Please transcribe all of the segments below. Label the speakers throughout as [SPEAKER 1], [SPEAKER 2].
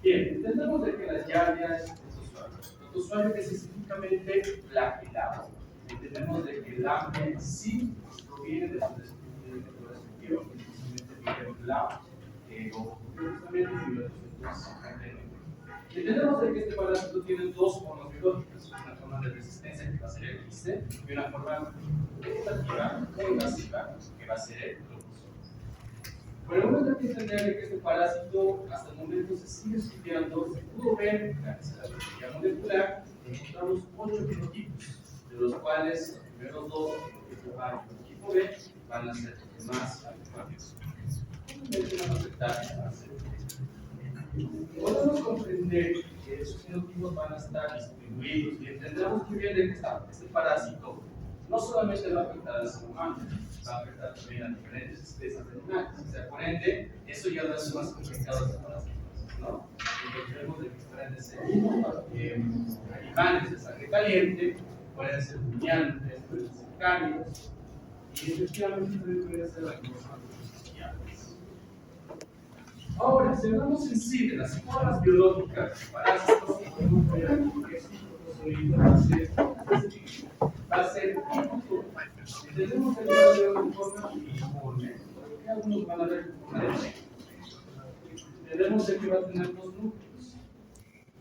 [SPEAKER 1] Bien, entendemos de que las yardias es usuario que es específicamente flagelado. Entendemos de que el hambre en sí proviene de su respectivo, que justamente viene el lado, o justamente entendemos de que este parásito tiene dos formas biológicas, una forma de resistencia que va a ser el quiste y una forma vegetativa o invasiva que va a ser el clorozol. Pero el momento que entender que este parásito hasta el momento se sigue estudiando, se pudo ver gracias a la biología molecular, encontramos 8 genotipos, de los cuales los primeros dos, el tipo A y el tipo B, van a ser los más adecuados. Van a aceptar. Podemos comprender que esos genotipos van a estar distribuidos y entendemos muy bien de que este parásito no solamente va a afectar al ser humano, va a afectar también a diferentes especies de animales. O sea, por ende, eso ya lo hace más complicado de parásitos, ¿no? Encontremos de diferentes animales de sangre caliente, pueden ser rumiantes, pueden ser cánidos, y efectivamente pueden ser algunos antibióticos. Ahora, si hablamos en sí de las formas biológicas de parásitos, podemos ver que este protozoito va a ser típico. Entendemos que va a ser una forma uniforme, porque algunos van a ver una de ellas. Entendemos que va a tener dos núcleos.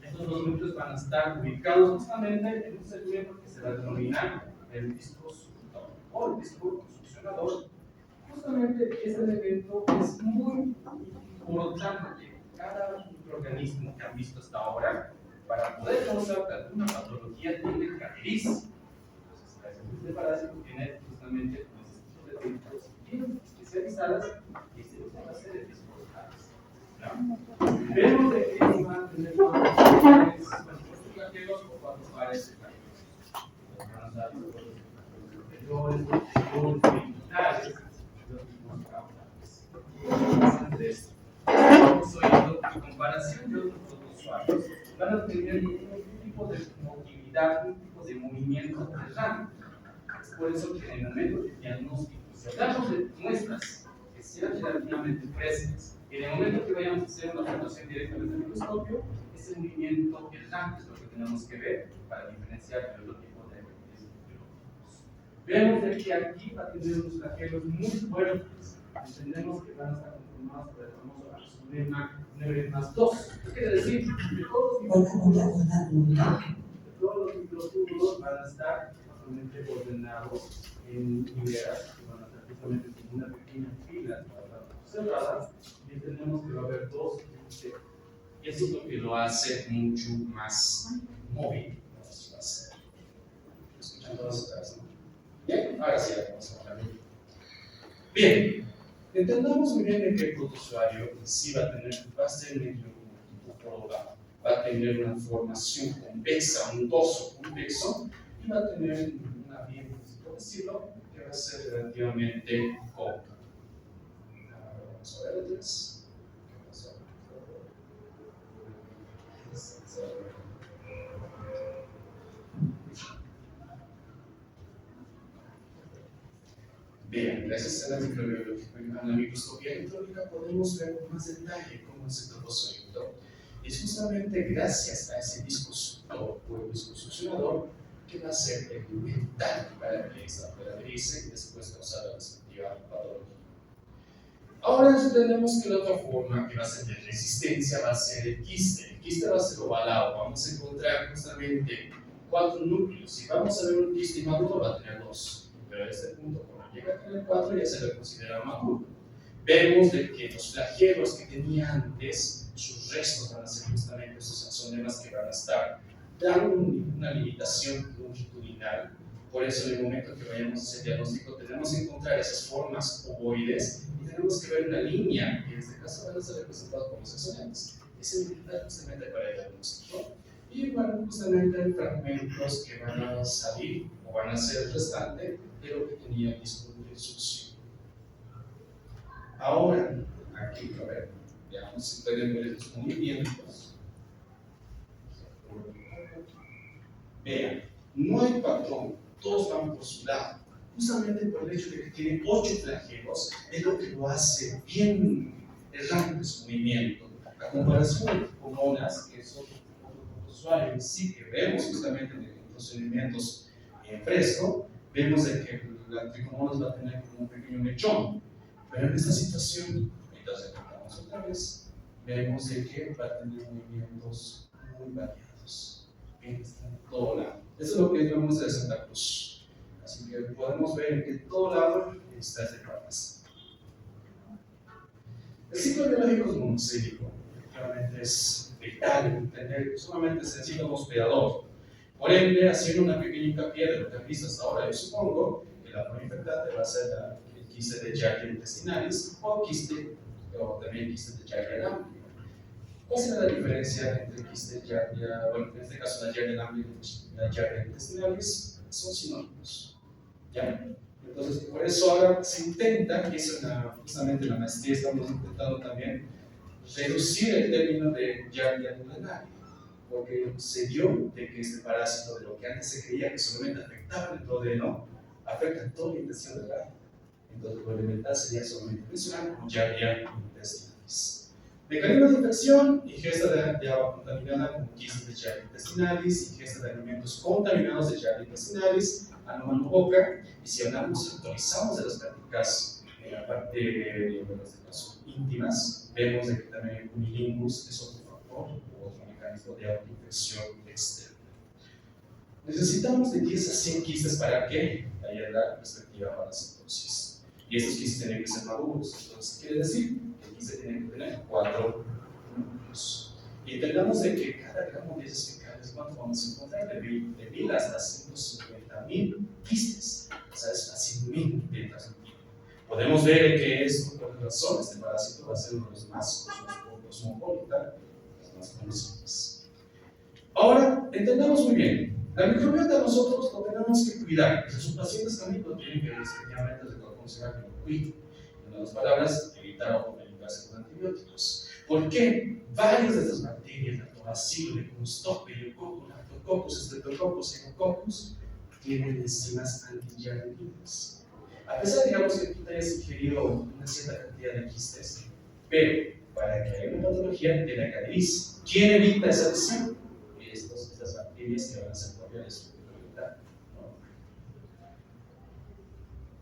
[SPEAKER 1] Estos dos núcleos van a estar ubicados justamente en un segmento que se va a denominar el disco succionador o el disco succionador. Justamente ese elemento es muy importante. Cada microorganismo que han visto hasta ahora, para poder causar alguna patología, tiene que adherirse. Entonces, este parásito tiene justamente este tipo de técnicas bien especializadas y se usan a hacer el disco succionador. Vemos de que van a tener cuántos flagelos o cuántos pares de flagelos. Van a dar los militares, los mismos caudales. Estamos oyendo en comparación de otros usuarios, van a tener un tipo de movilidad, un tipo de movimiento del rango. Es por eso que en el momento de diagnóstico, si hablamos de muestras que sean relativamente frescas, en el momento que vayamos a hacer una observación directamente al microscopio, ese movimiento, el rango, es lo que tenemos que ver para diferenciar el tipo de biológicos. Vemos de que aquí va a tener unos flagelos muy fuertes. Entendemos que van a estar conformados por el famoso axonema 9+2. ¿Qué quiere decir? Que todos los microtúbulos van a estar justamente ordenados en hileras, que van a estar justamente como una pequeña fila cerrada, y entendemos que va a haber dos. Y eso es lo que lo hace mucho más móvil. ¿Escuchan todas las ¿no? Bien, ahora sí, vamos a hablar. Bien, entendamos muy bien que el protozoario sí va a ser medio proba, va a tener una formación convexa, un dorso convexo, y va a tener una piel, por decirlo, que va a ser relativamente cómoda. Vamos a ver atrás. Bien, gracias a la microscopía electrónica podemos ver con más detalle cómo es el protozoito. Es justamente gracias a ese disco succionador o el disco succionador que va a ser el fundamental para que esta pueda abrirse y después causar la respectiva patología. Ahora tenemos que la otra forma que va a ser de resistencia va a ser el quiste. El quiste va a ser ovalado, vamos a encontrar justamente 4 núcleos. Si vamos a ver un quiste maduro va a tener 2, pero a este punto cuando llega a tener 4 ya se le considera maduro. Vemos de que los flagelos que tenía antes, sus restos van a ser justamente esos axonemas que van a estar dando una limitación longitudinal. Por eso en el momento que vayamos a hacer diagnóstico tenemos que encontrar esas formas ovoides y tenemos que ver una línea, que en este caso van a ser representados como los axonemas. Es indicar justamente para el diagnóstico. Y bueno, justamente hay fragmentos que van a salir o van a ser el restante de lo que tenía el disco de succión. Ahora, aquí, a ver, veamos si pueden ver estos movimientos. Vean, no hay patrón, todos van por su lado. Justamente por el hecho de que tiene 8 flagelos, es lo que lo hace bien errante su movimiento. A comparación tricomonas, que es otro usuario, sí que vemos justamente en procedimientos en fresco, vemos de que la tricomonas va a tener como un pequeño mechón, pero en esta situación, mientras aplicamos otra vez, vemos de que va a tener movimientos muy variados, bien, está en todo lado. Eso es lo que vemos de Santa Cruz. Así que podemos ver que todo lado está de patas. El ciclo biológico es monocíclico, efectivamente es vital entender, sumamente sencillo como hospedador. Por ende, haciendo una pequeña hincapié de lo que han visto hasta ahora, yo supongo que la forma infectante va a ser el quiste de Giardia intestinalis o también quiste de Giardia lamblia. ¿Cuál será la diferencia entre quiste de Giardia, bueno, en este caso la Giardia lamblia y la Giardia intestinalis? Son sinónimos. ¿Ya? Entonces, por eso ahora se intenta, y es justamente en la maestría estamos intentando también, reducir el término de Giardia duodenaria, porque se dio de que este parásito, de lo que antes se creía que solamente afectaba el duodeno, afecta todo el intestino delgado. Entonces, lo elemental sería solamente mencionar como Giardia intestinalis. Mecanismos de infección: ingesta de agua contaminada como quiste de Giardia intestinalis, ingesta de alimentos contaminados de Giardia intestinalis, ano boca. Y si actualizamos de las prácticas en la parte de este caso íntimas, vemos de que también el cunilingus es otro factor o otro mecanismo de autoinfección externa. Necesitamos de 10 a 100 quistes para que haya la respectiva parasitosis. Y estos quistes tienen que ser maduros. Entonces, quiere decir que el quiste tiene que tener 4 núcleos. Y entendamos de que cada gramo de esas fecales, ¿cuánto vamos a encontrar? De 1000 hasta 150.000 quistes. O sea, es así mil de transmitido. Podemos ver que esto, por razón, este parásito va a ser uno de los más cosmopolitas, los más conocidos. Ahora, entendamos muy bien. La microbiota nosotros lo tenemos que cuidar. Sus pacientes también lo tienen que definitivamente reconocer que lo cuiden. En otras palabras, evitar automedicarse con antibióticos. ¿Por qué? Varias de estas bacterias, lactobacillus, lectococcus, lactococcus, streptococcus, enococcus, tienen enzimas antigiardinas. A pesar, digamos, que tú te hayas ingerido una cierta cantidad de quistes, pero para que haya una patología tiene que adherirse. ¿Quién evita esa adhesión? Estas bacterias que van a ser propias de su microbiota.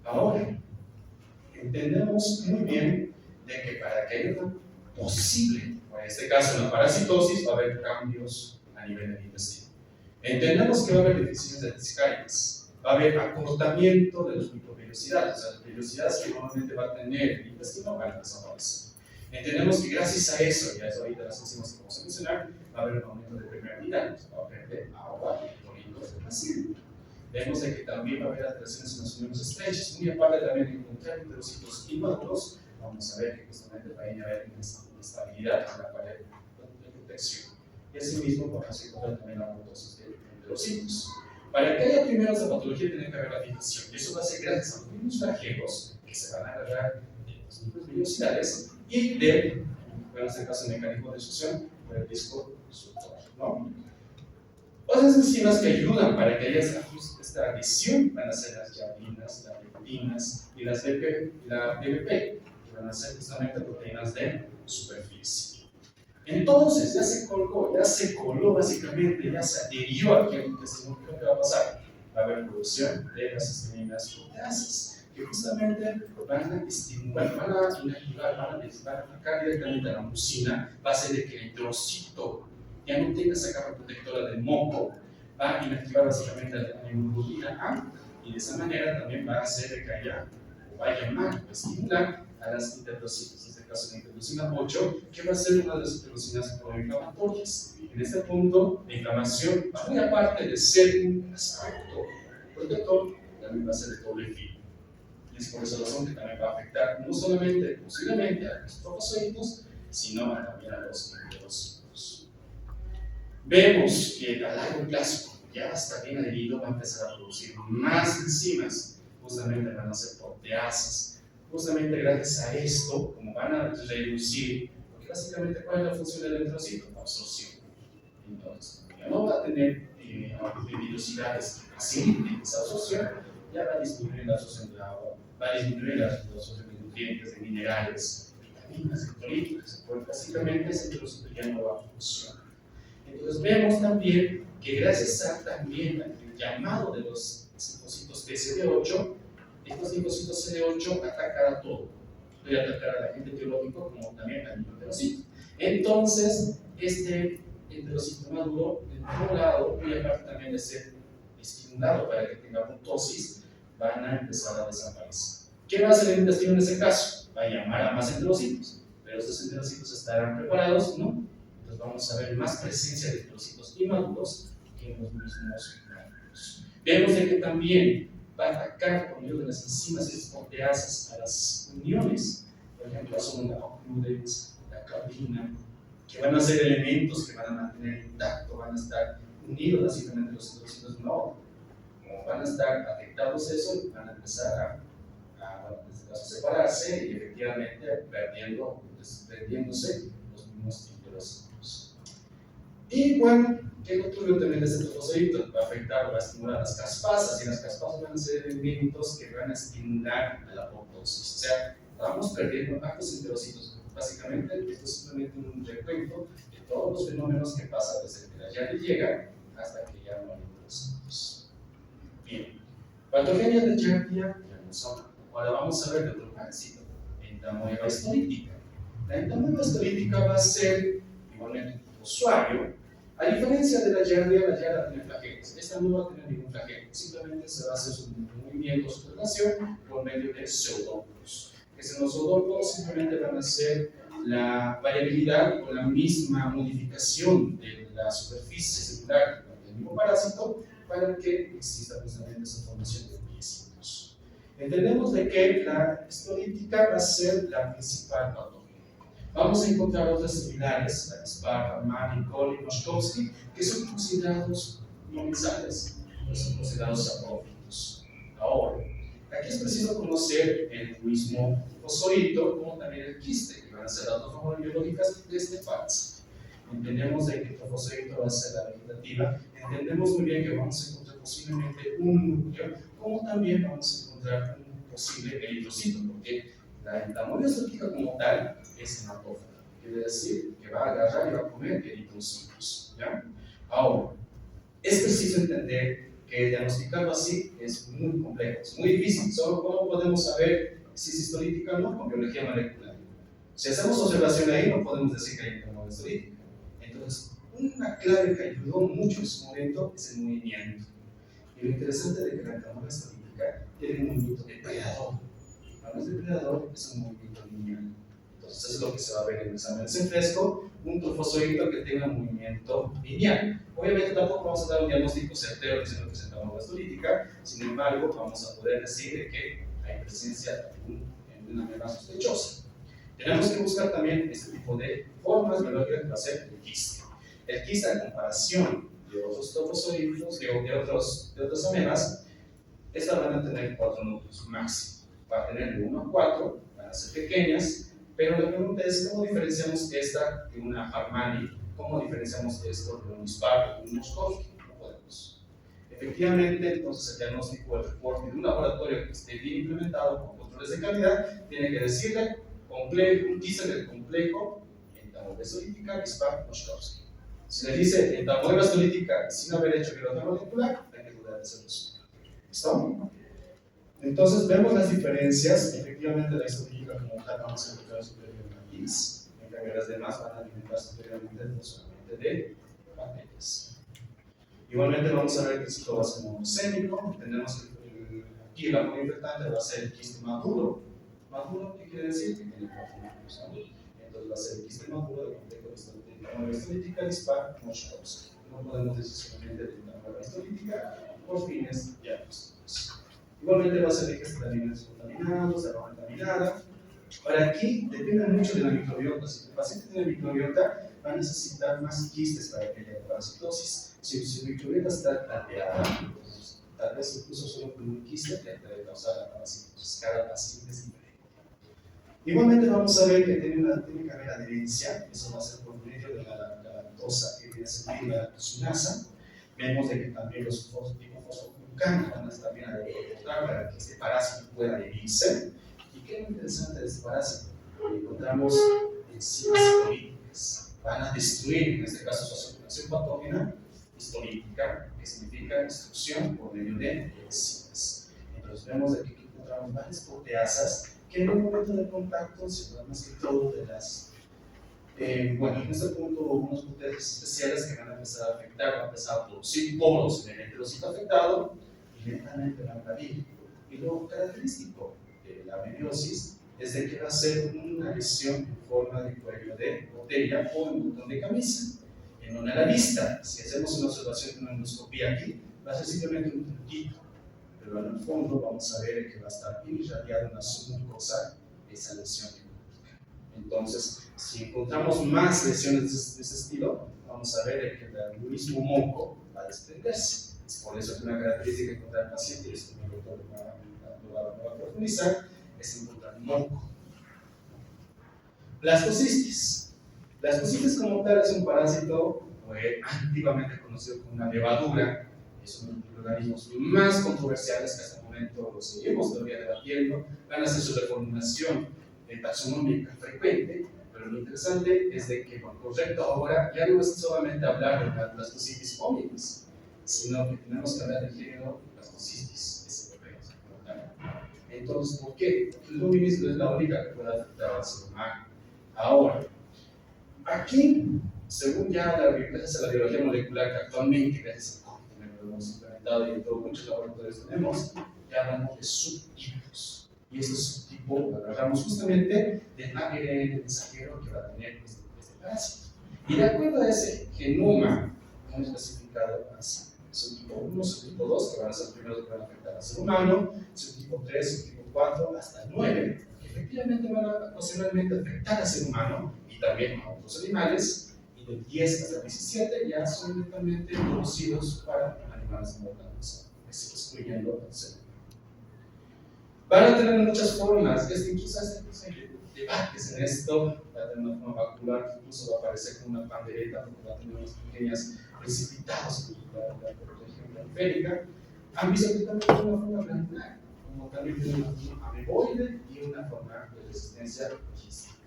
[SPEAKER 1] Ahora, entendemos muy bien de que para que haya una posible, o en este caso una parasitosis, va a haber cambios a nivel del intestino. Entendemos que va a haber deficiencias discálicas, va a haber acortamiento de los microvellosidades, o sea, las vellosidades que normalmente va a tener el intestino van a desaparecer. Entendemos que gracias a eso, y a eso ahorita las enzimas que vamos a mencionar, va a haber un aumento de permeabilidad, va a haber de agua y cloritos de plasma. Vemos de que también va a haber alteraciones en las uniones estrechas, muy aparte también de encontrar enterocitos inmaduros, vamos a ver que justamente va a haber inestabilidad en la pared de protección. Y asimismo vamos a encontrar también la abortosis de enterocitos. Para que haya primero esta patología tiene que haber la fijación, y eso va a ser gracias a los mismos flagelos que se van a agarrar de los microvellosidades y de, en este caso, el mecanismo de succión por el disco suctor, ¿no? Otras enzimas que ayudan para que haya esta adhesión van a ser las giardinas, las lectinas y la BBP, que van a ser justamente proteínas de superficie. Entonces, ya se coló básicamente, ya se adhirió aquí al intestino. ¿Qué va a pasar? Va a haber producción de las histaminas proteasas, que justamente van a estimular, van a inactivar, van a atacar directamente a la mucina, va a hacer de que el trocito ya no tenga esa capa protectora del moco, va a inactivar básicamente la hemoglobina A, y de esa manera también va a hacer que haya, o va a llamar, o estimular a las interleucinas, en este caso la interleucina 8, que va a ser una de las interleucinas proinflamatorias. En este punto, la inflamación, muy aparte de ser un aspecto protector, también va a ser de doble filo. Y es por esa razón que también va a afectar no solamente, posiblemente, a los trofozoitos, sino también a los enterocitos. Vemos que a largo plazo, ya está bien adherido, va a empezar a producir más enzimas, justamente van a ser proteasas. Justamente gracias a esto, como van a reducir, porque básicamente, ¿cuál es la función del eritrocito? La absorción. Entonces, ya no va a tener vellosidades que faciliten esa absorción, ya va a disminuir la absorción de agua, va a disminuir la absorción de nutrientes, de minerales, vitaminas, electrolitos, pues básicamente ese enterocito ya no va a funcionar. Entonces vemos también que gracias también al llamado de los linfocitos CD8, estos linfocitos CD8 atacan a todo. Puede atacar al agente biológico como también al enterocito. Entonces, este enterocito maduro, de un lado, y aparte también de ser estimulado para que tenga apoptosis, van a empezar a desaparecer. ¿Qué va a hacer el intestino en ese caso? Va a llamar a más enterocitos, pero estos enterocitos estarán preparados, ¿no? Entonces vamos a ver más presencia de enterocitos inmaduros que en los mismos maduros. Vemos de que también va a atacar por medio de las enzimas exporteasas a las uniones, por ejemplo, son la ocludex, la cabrina, que van a ser elementos que van a mantener intacto, van a estar unidos básicamente los enterocitos de una otra. Como van a estar afectados eso, van a empezar bueno, en este caso, separarse y efectivamente desprendiéndose los mismos enterocitos. Y bueno, ¿qué control también de este trofosforito? Va a afectar, va a estimular las caspasas, y las caspasas van a ser elementos que van a estimular a la apoptosis. O sea, vamos perdiendo hartos enterocitos. Básicamente, esto es simplemente un recuento de todos los fenómenos que pasan desde que la llave llega hasta que ya no hay enterocitos. Bien, patogenias de Giardia ya no son. Ahora vamos a ver de otro parásito, entamoeba histolítica. La entamoeba histolítica va a ser igualmente un usuario. A diferencia de la Giardia tiene flagelos. Esta no va a tener ningún flagelo, simplemente se va a hacer su movimiento, su relación por medio de pseudópodos. En los pseudópodos simplemente van a ser la variabilidad o la misma modificación de la superficie celular del mismo parásito para que exista precisamente esa formación de piecitos. Entendemos de que la histolítica va a ser la principal patología. Vamos a encontrar otras similares, la Sparta, Mann, Cole y Moshkovsky, que son considerados comensales, no son considerados saprófitos. Ahora, aquí es preciso conocer el mismo fosforito como también el quiste, que van a ser las dos formas biológicas de este parásito. Entendemos de que el fosforito va a ser la vegetativa, entendemos muy bien que vamos a encontrar posiblemente un núcleo, como también vamos a encontrar un posible eritrocito, porque la entamoeba histolítica como tal es hematófaga, quiere decir que va a agarrar y va a comer eritrocitos. ¿Ya? Ahora, es preciso entender que diagnosticarlo así es muy complejo, es muy difícil. Solo cómo podemos saber si es histolítica o no con biología molecular. Si hacemos observación ahí, no podemos decir que hay entamoeba histolítica. Entonces, una clave que ayudó mucho en su momento es el movimiento. Y lo interesante de que la entamoeba histolítica tiene un movimiento depredador. Cuando es depredador, es un movimiento lineal. Entonces, eso es lo que se va a ver en el examen en fresco, un trofosforito que tenga un movimiento lineal. Obviamente, tampoco vamos a dar un diagnóstico certero diciendo que es entamoeba histolítica, sin embargo, vamos a poder decir de que hay presencia de una ameba sospechosa. Tenemos que buscar también este tipo de formas biológicas para hacer el quiste. El quiste, a comparación de otros trofosforitos, de otras amebas, estas van a tener 4 núcleos máximo. Va a tener de 1 a 4, van a ser pequeñas, pero la pregunta es cómo diferenciamos esta de una Harmani, cómo diferenciamos esto de un Spark o de un Moshkovsky. No podemos. Efectivamente, entonces el diagnóstico, el reporte de un laboratorio que esté bien implementado con controles de calidad, tiene que decirle un quiste del complejo entamoeba histolítica, Spark, Moshkovsky. Si le dice entamoeba histolítica sin haber hecho biología molecular, hay que dudar de ese resultado. ¿Listo? Entonces vemos las diferencias. Efectivamente, la histolítica como tal vamos a encontrar superior a PIS, en cambio las demás van a alimentarse superiormente no solamente de bacterias. Igualmente vamos a ver que el ciclo va a ser monocémico. Entendemos que aquí el apoyo infectante va a ser el quiste maduro. ¿Maduro qué quiere decir? Que tiene 4 núcleos, ¿no? Entonces va a ser el quiste maduro del complejo de entamoeba histolítica, Spark, Moshkovsky. No podemos decir solamente de entamoeba histolítica por fines diagnósticos. Igualmente va a ser que de alimentos contaminados, agua contaminada. Ahora aquí depende mucho de la microbiota. Si el paciente tiene microbiota, va a necesitar más quistes para que haya parasitosis. Si su microbiota está alterada, tal vez incluso solo con un quiste que puede causar la parasitosis. Cada paciente es diferente. Igualmente vamos a ver que tiene que haber adherencia. Eso va a ser por medio de la lactosa que viene a ser la lactosinasa. Vemos de que también los fosfoglucanos van a estar bien adheridos para que este parásito pueda adherirse. ¿Y qué es lo interesante de este parásito? encontramos enzimas histolíticas. Van a destruir, en este caso, su acción patógena histolítica, que significa destrucción por medio de enzimas. Entonces vemos de que aquí encontramos varias proteasas que en un momento de contacto se dan más que todo de las bueno, en este punto, unos proteasas especiales que van a empezar a afectar, van a empezar a producir poros en el enterocito afectado y lentamente van a abrir. Y lo característico de la meiosis es de que va a ser una lesión en forma de cuello de botella o en botón de camisa. En donde a la vista, si hacemos una observación de una endoscopía aquí, va a ser simplemente un puntito, pero en el fondo vamos a ver que va a estar irradiada una submucosa esa lesión. Entonces, si encontramos más lesiones de ese estilo, vamos a ver que el mismo moco va a desprenderse. Es por eso que una característica de encontrar el paciente, y esto mi doctor lo va a profundizar, es encontrar moco. Blastocistitis. Blastocistitis como tal es un parásito antiguamente conocido como una levadura. Es uno de los organismos más controversiales que hasta el momento lo seguimos todavía debatiendo. Van a hacer su reformulación taxonómica frecuente, pero lo interesante es de que lo correcto ahora ya no es solamente hablar de la blastocitis hominis, sino que tenemos que hablar del género blastocitis europea. Entonces, ¿por qué? El hominis no es la única que puede afectar al ser humano. Ahora, aquí, según ya gracias a la biología molecular que actualmente, gracias a COVID, lo hemos implementado y en todos muchos laboratorios tenemos, ya hablamos de subtipos. Y este subtipo lo agarramos justamente del ARN mensajero que va a tener este parásito. Y de acuerdo a ese genoma, hemos clasificado así: subtipo 1, subtipo 2, que van a ser los primeros que van a afectar al ser humano, subtipo 3, subtipo 4, hasta 9, que efectivamente van a ocasionalmente afectar al ser humano y también a otros animales, y del 10 hasta el 17 ya son netamente producidos para animales mortales, excluyendo al ser humano. Van a tener muchas formas, incluso hay debates en esto. Va a tener una forma vacular que incluso va a aparecer como una pandereta, porque va a tener unas pequeñas precipitados por la región periférica. Han visto que también tiene una forma glandular, como también tiene una forma ameboide y una forma de resistencia quística.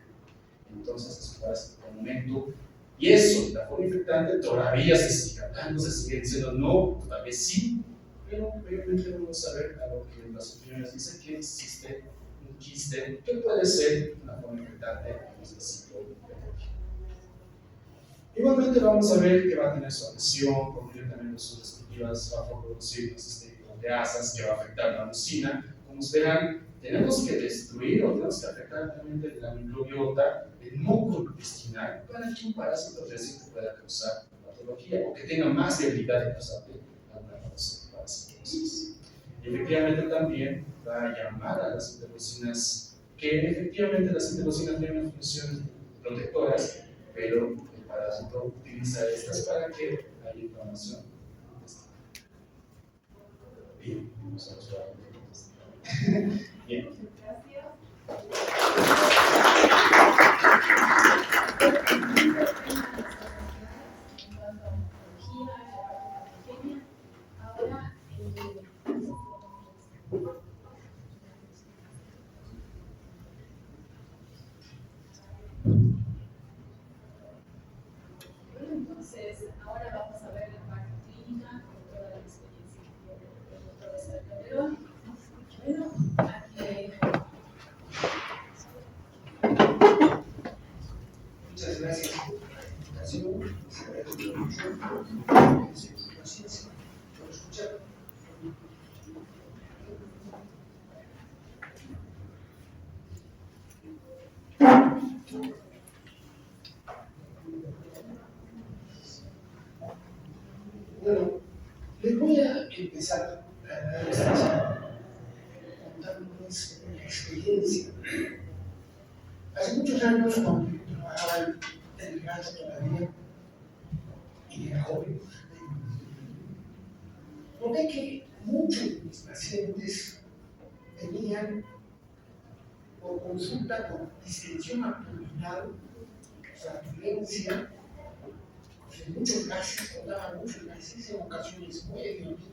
[SPEAKER 1] Entonces, eso parece por el momento. Y eso, la forma infectante todavía se sigue hablando, se sigue diciendo no, tal vez sí, pero obviamente vamos a ver a lo que las opiniones dicen que existe un quiste que puede ser una forma infectante en este ciclo biológico. Igualmente vamos a ver que va a tener su adhesión, porque también sus respectivas va a producir proteasas que va a afectar la mucina. Como verán, tenemos que destruir o tenemos que afectar también la microbiota del moco intestinal para que un parásito resistente pueda causar patología o que tenga más debilidad de causar alguna parasitosis. Y efectivamente también va a llamar a las interleucinas, que efectivamente las interleucinas tienen funciones protectoras, pero el parásito utiliza estas para que haya inflamación. Bien, vamos a mostrar. Bien.
[SPEAKER 2] Entonces, ahora vamos a ver la parte clínica con toda la experiencia del doctor Calderón. Bueno, aquí.
[SPEAKER 3] Muchas gracias por la invitación. Se agradece mucho su paciencia por escuchar. Bueno, les voy a empezar contándoles una experiencia. Hace muchos años, cuando yo trabajaba en el gas todavía y era joven, noté que muchos de mis pacientes tenían por consulta por distensión abdominal, flatulencia, en muchos gases, contaban muchos gases, en ocasiones muy violentos,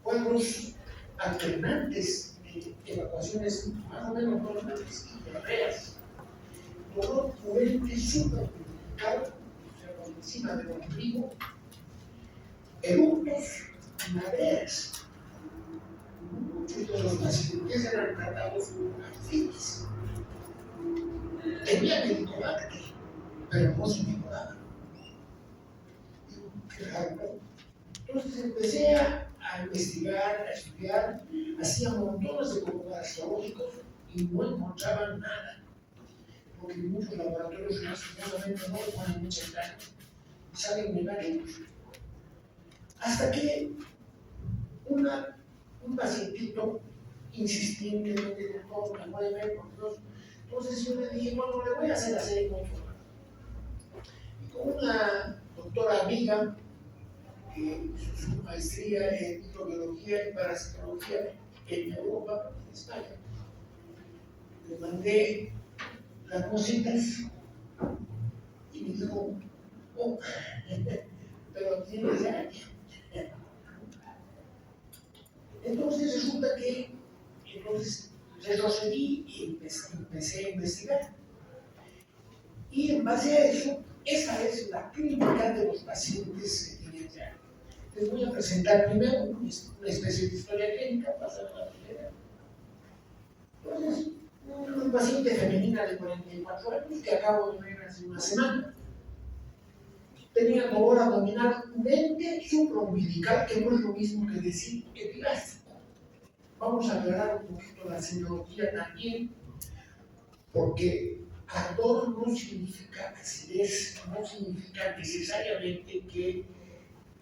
[SPEAKER 3] cuadros alternantes de evacuaciones más o menos normales y diarreas. Logró mover el súper complicado, o sea, por encima del ombligo, eructos y mareas. Muchos de los pacientes eran tratados con artritis. Tenía helicobacter, pero no se mejoraba. Digo, qué raro, ¿no? Entonces empecé a investigar, a estudiar, hacía montones de comprobados geológicos y no encontraban nada, porque muchos laboratorios lastimosamente no le ponen mucha carga, salen negativos. Hasta que un pacientito insistentemente, doctor, me puede ver, por Dios. Entonces yo le dije, bueno, le voy a hacer la serie controlada. Y con una doctora amiga, que hizo su maestría en microbiología y parasitología en Europa, en España, le mandé las cositas y me dijo, oh, pero tienes años. Entonces resulta que retrocedí y empecé a investigar. Y en base a eso, esa es la clínica de los pacientes que tienen ya. Les voy a presentar primero una especie de historia clínica, pasar a la primera. Entonces, una paciente femenina de 44 años que acabo de ver hace una semana. Tenía dolor abdominal mente supraumbilical, que no es lo mismo que decir epigástrico. Vamos a aclarar un poquito la semiología también, porque ardor no significa acidez, no significa necesariamente que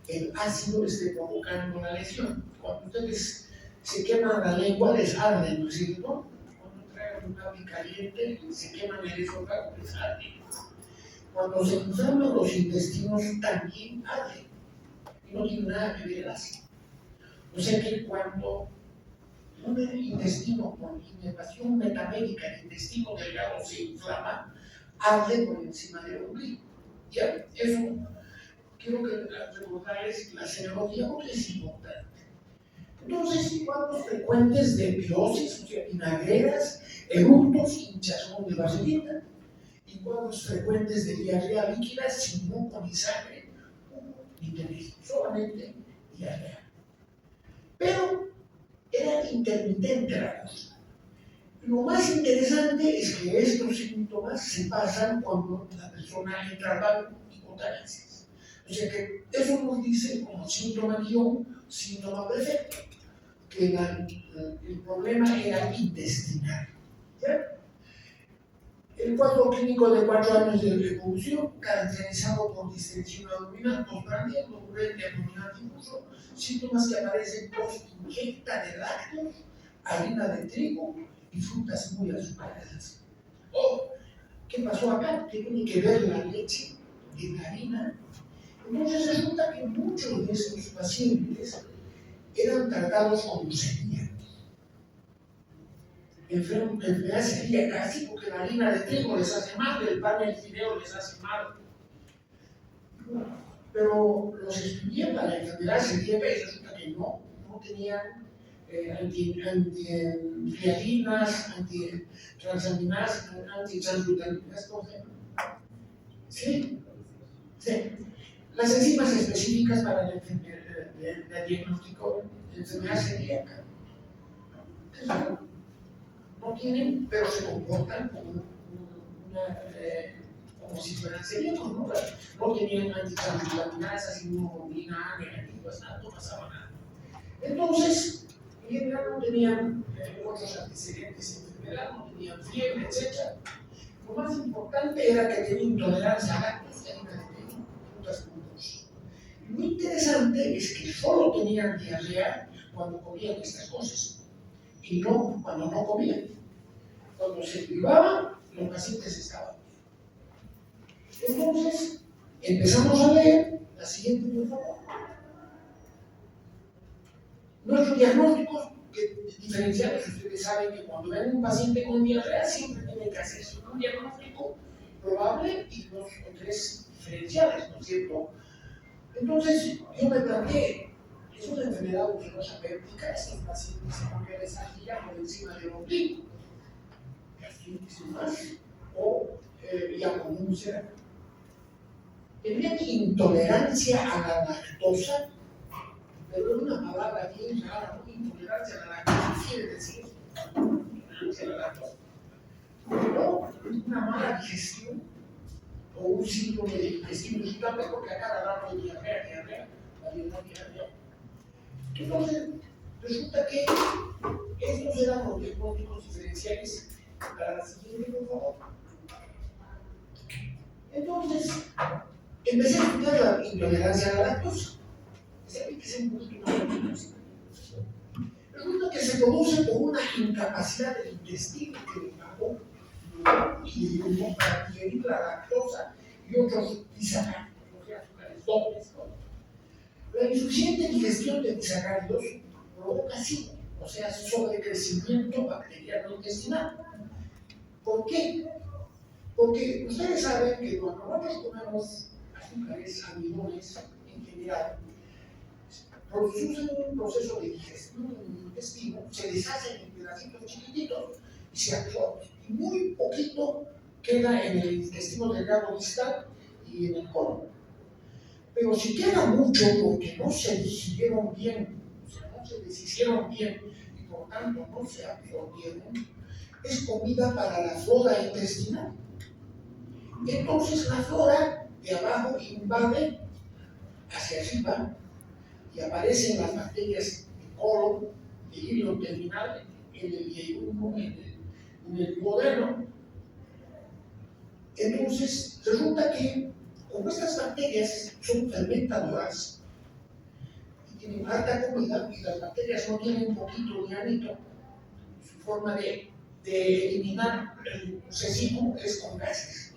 [SPEAKER 3] el ácido esté provocando la lesión. Cuando ustedes se queman la lengua, les arde, ¿no es cierto? Cuando traen un capi caliente, se queman el esófago, les arde. Cuando se inflaman los intestinos, también arde. Y no tiene nada que ver el ácido. O sea que cuando un intestino con inervación metabólica, el intestino delgado se inflama, arde por encima del ombligo. Ya, eso quiero que recordarles la semiología porque es importante. Entonces, cuadros frecuentes de pirosis, o sea, vinagreras, eructos, hinchazón de vaselina, y cuadros frecuentes de diarrea líquida sin muco ni sangre, ni tenis, solamente diarrea. Pero era intermitente la cosa. Lo más interesante es que estos síntomas se pasan cuando la persona entra al baño y botanesis. O sea que eso nos dice como síntoma guión, síntoma perfecto, que el problema era intestinal. ¿Ya? El cuadro clínico de 4 años de evolución, caracterizado por distensión abdominal, postprandial, recurrente abdominal difuso, síntomas que aparecen post-ingesta de lácteos, harina de trigo y frutas muy azucaradas. Oh, ¿qué pasó acá? ¿Qué tiene que ver la leche de la harina? Entonces resulta que muchos de esos pacientes eran tratados con leucemia. Enfermedad celíaca, casi porque la harina de trigo les hace mal, el pan y el fideo les hace mal. Pero los estudié para la enfermedad celíaca y resulta que no tenían antigliadinas, antitransaminasas, antitransglutaminas, ¿no? Sí. Las enzimas específicas para el diagnóstico de enfermedad celíaca. No tienen, pero se comportan como si fueran celíacos, ¿no? No tenían antitransaminasas, inmunoglobulina negativas, nada, no pasaba nada. Entonces, en general no tenían otros antecedentes de enfermedad, no tenían fiebre, etc. Lo más importante era que tenían intolerancia a lácteos y harina de trigo, frutas puntos. Lo interesante es que solo tenían diarrea cuando comían estas cosas y no cuando no comían. Cuando se privaban, los pacientes estaban bien. Entonces, empezamos a leer la siguiente, por favor. Nuestros diagnósticos diferenciales, ustedes saben que cuando ven un paciente con diarrea siempre tienen que hacerse un diagnóstico probable y 2 o 3 diferenciales, ¿no es cierto? Entonces yo me planteé, Es una enfermedad ulcerosa péptica. Estos pacientes se ponen esa gira por encima del ombligo, gastritis más, o ya con úlcera. Tendrían intolerancia a la lactosa, pero es una palabra bien rara, ¿no? Intolerancia a la lactosa quiere decir intolerancia a la lactosa. Pero una mala digestión o un síndrome de intestino irritable, porque a cada rato hay diarrea. Entonces, resulta que estos eran los diagnósticos diferenciales para la siguiente, por favor. Entonces, empecé a estudiar la intolerancia a la lactosa. Empecé un poquito más. Resulta que se produce por una incapacidad del intestino que le bajó y llevó para digerir la lactosa y otros disacáridos, o sea, azúcares dobles. La insuficiente digestión de disacáridos provoca SIBO, o sea, sobrecrecimiento bacteriano intestinal. ¿Por qué? Porque ustedes saben que cuando nosotros comemos azúcares, almidones en general, producen un proceso de digestión en el intestino, se deshacen en pedacitos chiquititos y se absorben. Y muy poquito queda en el intestino delgado distal y en el colon. Pero si queda mucho porque no se digirieron bien, o sea, no se deshicieron bien y por tanto no se absorbieron, es comida para la flora intestinal. Entonces la flora de abajo invade hacia arriba y aparecen las bacterias de colon, de hilo terminal, en el yeyuno, en el duodeno. Entonces resulta que como estas bacterias son fermentadoras y tienen alta comida y las bacterias no tienen un poquito de anito, su forma de eliminar el cecino es con gases.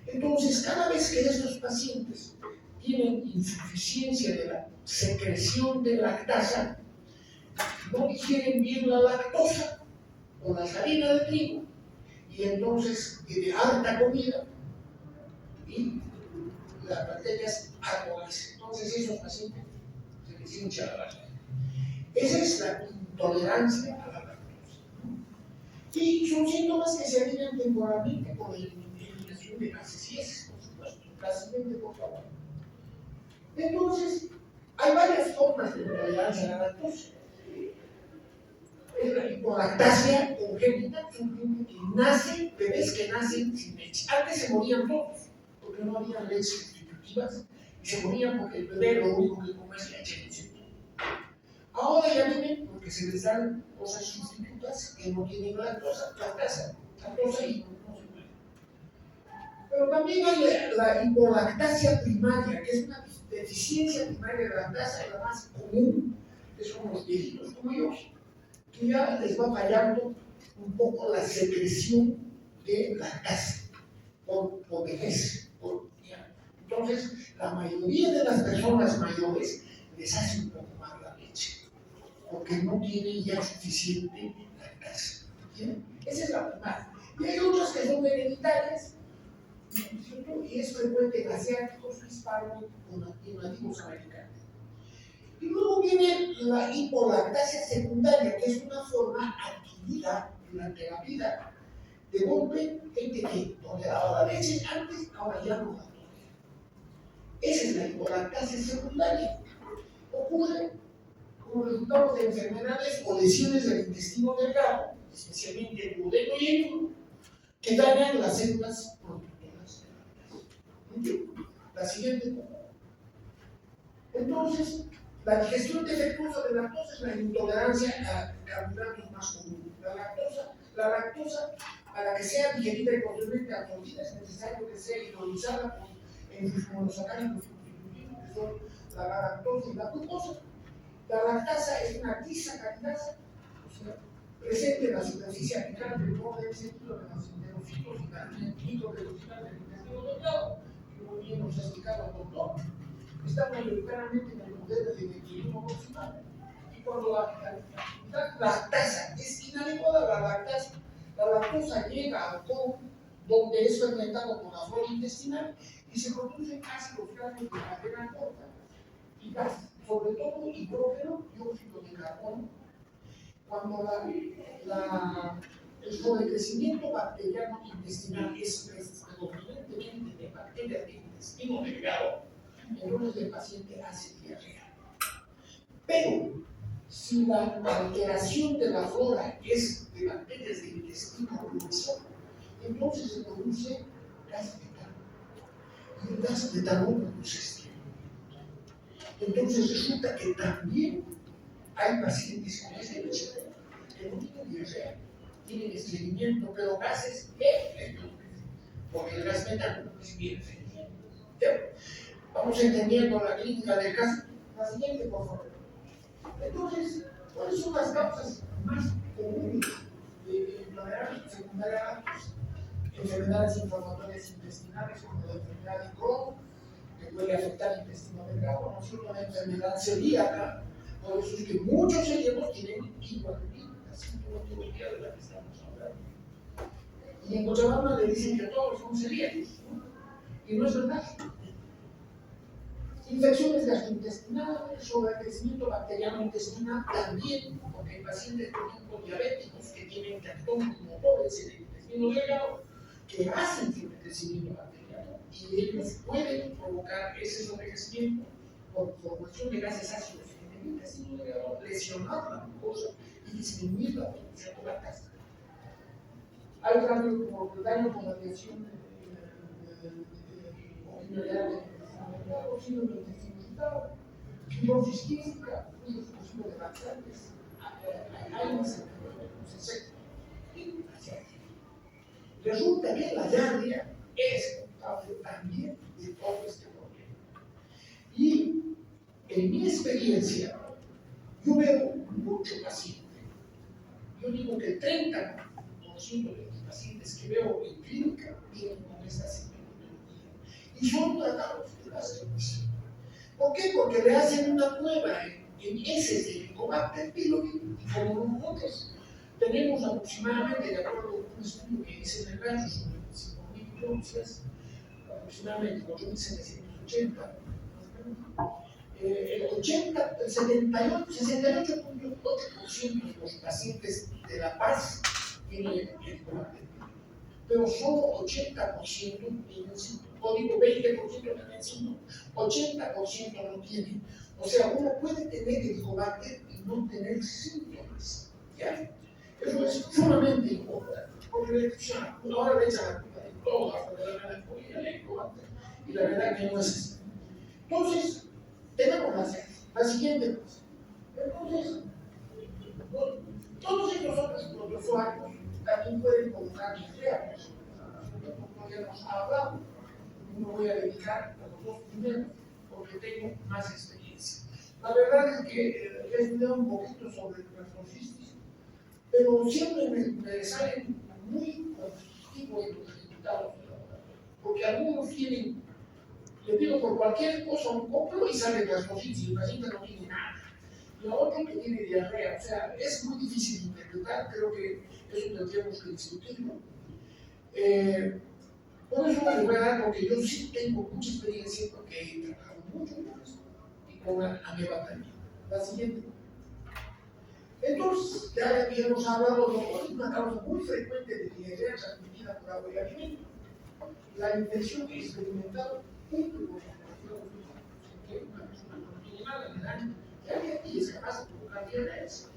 [SPEAKER 3] Entonces, cada vez que estos pacientes tienen insuficiencia de la secreción de lactasa, no digieren bien la lactosa o la harina de trigo, y entonces tiene alta comida y las bacterias agonizan. Entonces, esos pacientes se les hincha la barriga. Esa es la intolerancia a la lactosa. Y son síntomas que se alivian temporalmente por la eliminación de gases y heces, por supuesto. La siguiente, por favor. Entonces, hay varias formas de intolerancia a la lactosa. Es la hipolactasia congénita, son gente que nace, bebés que nacen sin leche. Antes se morían todos, porque no había leches sustitutivas, y se morían porque el bebé lo único que come es leche. Ahora ya vienen porque se les dan cosas sustitutas que no tienen lactosa y no se puede. Pero también hay la hipolactasia primaria, que es una deficiencia primaria de lactasa, la más común, que son los viejitos como yo, que ya les va fallando un poco la secreción de lactasa por vejez. Entonces, la mayoría de las personas mayores les hace un poco mal la leche, porque no tienen ya suficiente lactasa. Esa es la primaria. Y hay otras que son hereditarias, y es frecuente en asiáticos, hispanos y nativos americanos. Y luego viene la hipolactasia secundaria, que es una forma adquirida durante la vida. De golpe, gente que toleraba la leche antes, ahora ya no la tolera. Esa es la hipolactasia secundaria. Ocurre como resultado de enfermedades o lesiones del intestino delgado, especialmente el duodeno y el yeyuno, que dañan las células productoras de lactasa. La siguiente. Entonces, la digestión defectuosa de lactosa es la intolerancia a carbohidratos más común. La lactosa, para que sea digerida y posteriormente absorbida, es necesario que sea hidrolizada en sus monosacáridos constitutivos, que son la galactosa y la glucosa. La lactasa es una disacaridasa, o sea, presente en la superficie apical del borde del sentido de los enterocitos y también microvelocital del intestino delgado, que muy bien nos ha explicado el doctor. Está mayoritariamente en el modelo de metilino proximal. Y cuando la lactasa es inadecuada, la lactosa llega al colon, donde es fermentado por la flora intestinal y se producen ácidos grasos de cadena corta y gas, sobre todo hidrógeno y óxido de carbono, cuando el sobrecrecimiento bacteriano intestinal es predominantemente de bacterias de intestino delgado, entonces el paciente hace diarrea. Pero si la alteración de la flora es de bacterias de intestino grueso, entonces se produce gas metano. Y el gas metano produce estreñimiento. Entonces resulta que también hay pacientes con este hecho que no tienen diarrea, tienen estreñimiento, pero gases efectos, porque el gas metano es bien estreñimiento. Vamos entendiendo la clínica del caso. La siguiente, por favor. Entonces, ¿cuáles son las causas más comunes de enfermedades secundarias? Enfermedades inflamatorias intestinales, como la enfermedad de Crohn, que puede afectar el intestino delgado, no solo una enfermedad celíaca, por eso es que muchos celíacos tienen igualmente la sintomatología de la que estamos hablando. Y en Cochabamba le dicen que todos son celíacos, ¿no? Y no es verdad. Infecciones gastrointestinales, sobrecrecimiento bacteriano intestinal también, porque hay pacientes, por ejemplo, diabéticos que tienen trastornos motores en el intestino delgado que hacen sobrecrecimiento bacteriano y ellos pueden provocar ese sobrecrecimiento por formación de gases ácidos en el intestino delgado, lesionar la mucosa y disminuir la producción de la cáscara. Hay daño por radiación síndrome de intestino irritable, fibrosis quística, uso exclusivo de laxantes, AINES, resulta que la diarrea es culpable también de todo este problema. Y en mi experiencia, yo veo mucho paciente. Yo digo que el 30% de los pacientes que veo en clínica vienen con esta sintomatología y son tratados de gastritis. ¿Por qué? Porque le hacen una prueba en heces de Helicobacter pylori y como nosotros tenemos aproximadamente, de acuerdo con un estudio que hice en el rancho sobre 5.000 biopsias, aproximadamente 8.780, el 68.8% de los pacientes de La Paz tienen Helicobacter pylori, pero solo 80% tienen síntomas. O digo 20% tienen síntomas, 80% no tienen. O sea, uno puede tener Helicobacter y no tener síntomas. ¿Ya? Eso es sumamente importante, porque ahora le echan la culpa de todas las melancolía, el Helicobacter, y la verdad que no es así. Entonces, tenemos la siguiente cosa. Entonces, todos estos otros protozoarios también pueden provocar diarrea, como ya nos ha hablado. No voy a dedicar a los dos primeros porque tengo más experiencia. La verdad es que he estudiado un poquito sobre el gastrocitis, pero siempre me salen muy conflictivos los resultados del laboratorio, porque algunos tienen, le pido por cualquier cosa un coplo y sale gastrocitis y el paciente no tiene nada. Y la otra que tiene diarrea, o sea, es muy difícil de interpretar, creo que eso tendríamos que discutirlo. Por eso les voy a dar, porque yo sí tengo mucha experiencia, porque he trabajado mucho con esto y con ameba también. La siguiente. Entonces, ya hemos hablado de una causa muy frecuente de diarrea transmitida por agua y alimento. La infección que he experimentado junto con que una persona no tiene nada, le dan diarrea y es capaz de provocar diarreas.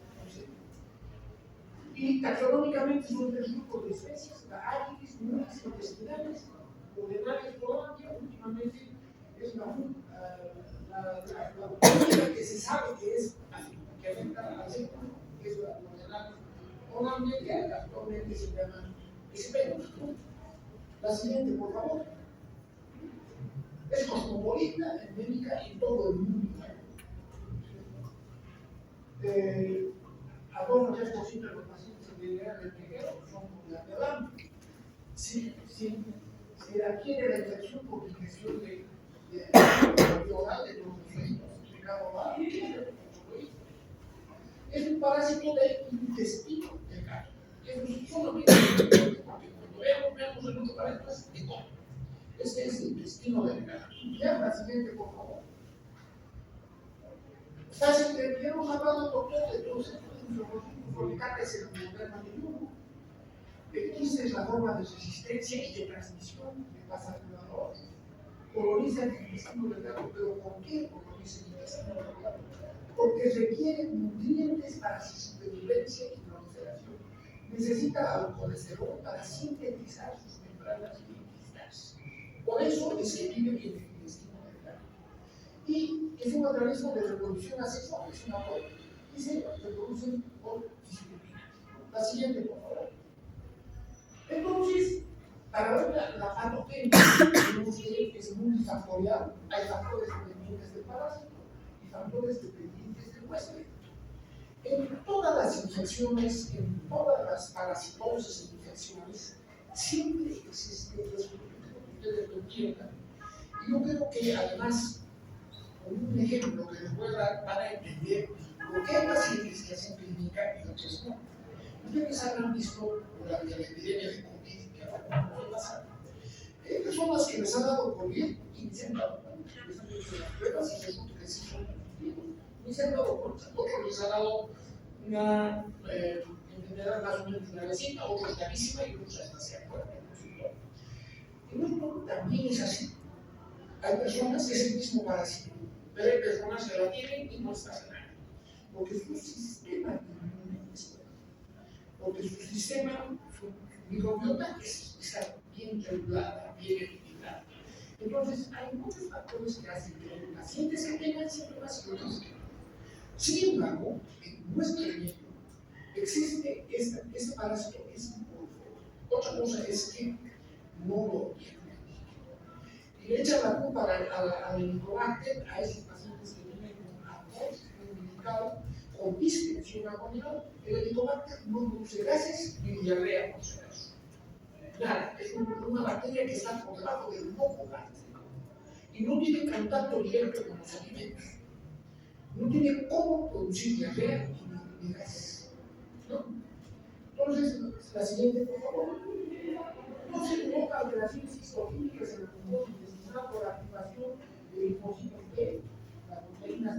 [SPEAKER 3] Y taxonómicamente son tres grupos de especies: la Aedes, Muris intestinales, Ordenales Colombia, últimamente es la única que se sabe que es que afecta al ser humano, que es la Ordenales Colombia, que actualmente se llama esperos. La siguiente, por favor. Es cosmopolita, endémica en todo el mundo. A 2 o 3% de los pacientes que llegan del pequeño son por la pedana. Sí, se adquiere la infección por ingestión de oral de trombocitos, es un parásito del intestino delgado. Eso es solamente porque cuando veamos el otro parásito es de todo. Este es el intestino delgado. Ya, la siguiente, por favor. Fácil que hemos hablado, doctor, de todos estos inmunológicos folicares en el moderno de uno. El 15 es la forma de resistencia y de transmisión que pasa de uno a otro. Coloniza el intestino delgado, pero ¿por qué coloniza el intestino delgado? Porque requiere nutrientes para su supervivencia y proliferación. Necesita al colesterol para sintetizar sus membranas lipídicas. Por eso es que vive en el intestino delgado. Y es un organismo de reproducción asexual, es una flor, y se reproducen por disciplina. La siguiente, por favor. Entonces, para ver la patogenia, tenemos que es multifactorial. Hay factores dependientes del parásito y factores dependientes del huésped. En todas las infecciones, en todas las parasitosis e infecciones, siempre existe eso, ustedes lo entiendan. Y yo creo que además, con un ejemplo que les voy a dar para entender lo que hay pacientes que hacen clínica y otros no. Ustedes habrán visto durante la epidemia de COVID que ahora no pasa. Personas que les han dado COVID y se han dado cuenta, les han hecho las pruebas y resulta que sí son positivos. Y se han dado cuenta, otros les ha dado una enfermedad más o menos gravecita, otros gravísima y otros hasta se acuerdan. En esto también es así. Hay personas que es el mismo parásito, pero hay personas que lo tienen y no está sanando. Porque su sistema inmune es bueno. Porque su sistema, su microbiota está bien regulada, bien equilibrada. Entonces, hay muchos factores que hacen que los pacientes que tengan síntomas y otros que no. Sin embargo, en nuestro medio existe este parásito que es muy fuerte. Otra cosa es que no lo diagnostican. Y le echan la culpa al helicobacter a esos pacientes que tienen un artrosis umbilical con distensión abdominal. El helicobacter no produce gases ni diarrea por si acaso. Nada, es una bacteria que está por debajo del moco gástrico y no tiene contacto directo con los alimentos. No tiene cómo producir diarrea ni gases. ¿No? Entonces, la siguiente, por favor. No se provoca alteraciones histoquímicas en la mucosa intestinal por la activación de linfocitos B, las proteínas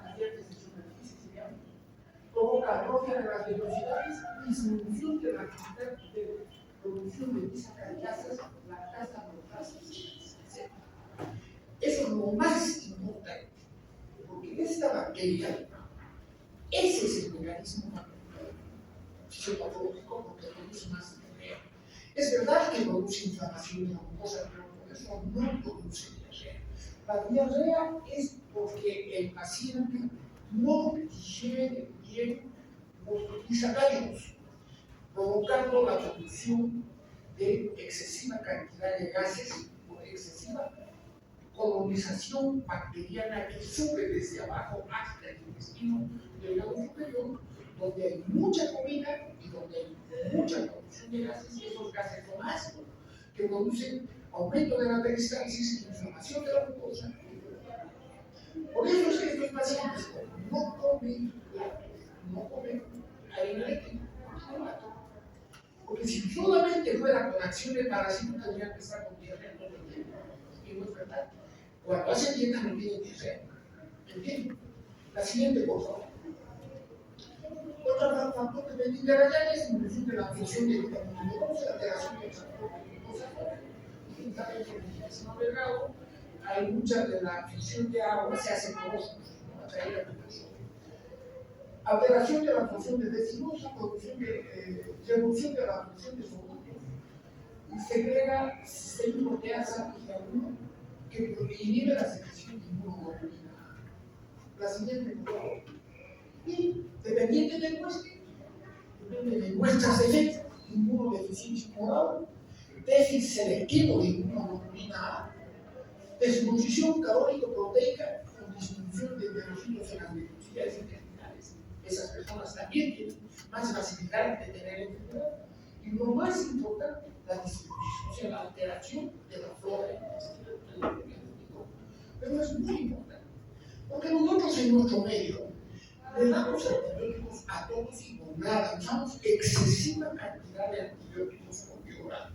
[SPEAKER 3] abiertas de superficie se llaman. Provoca atrofia de las velocidades, disminución de la actividad de producción de disacaridasas, lactasa, protasa, etc. Eso es lo más importante, porque esta bacteria, ese es el mecanismo fisiopatológico porque produce más diarrea. Es verdad que produce inflamación de la mucosa, pero por eso no produce diarrea. La diarrea es porque el paciente no digiere bien los disacáridos, provocando la producción de excesiva cantidad de gases o excesiva colonización bacteriana que sube desde abajo hasta el intestino delgado superior, donde hay mucha comida y donde hay mucha producción de gases, y esos gases son ácidos que producen aumento de la peristalsis, inflamación de la mucosa. Por eso es que estos pacientes no comen lácteos, no comen harina eléctrica, porque si solamente fuera con acción de parásito tendrían que estar con diarrea todo el tiempo, y no es verdad. Cuando hacen dieta no tienen diarrea. ¿Entienden? La siguiente, por favor. Otro factor que me indica allá es disminución de la función de vitamina B12, alteración del transporte de glucosa. Y saben que en el intestino delgado hay mucha de la función de agua se hace porosos, ¿no? Atraer a glucosa. Alteración de la función de decidosa, reducción de la función de soportos. Y segrega sistema proteasa IgA1 que inhibe la secreción de inmunoglobulina. La siguiente, por favor. Y dependiente del huésped, depende de nuestras defensas, inmunodeficiencia moral, déficit selectivo de inmunoglobulina A, desnutrición calórico-proteica con disminución de enterocitos en las velocidades intestinales. Esas personas también tienen más facilidad de tener enfermedad. Y lo más importante, la distribución, o sea, la alteración de la flora intestinal. Pero es muy importante, porque nosotros en nuestro medio le damos antibióticos a todos y por nada, usamos excesiva cantidad de antibióticos por vía oral.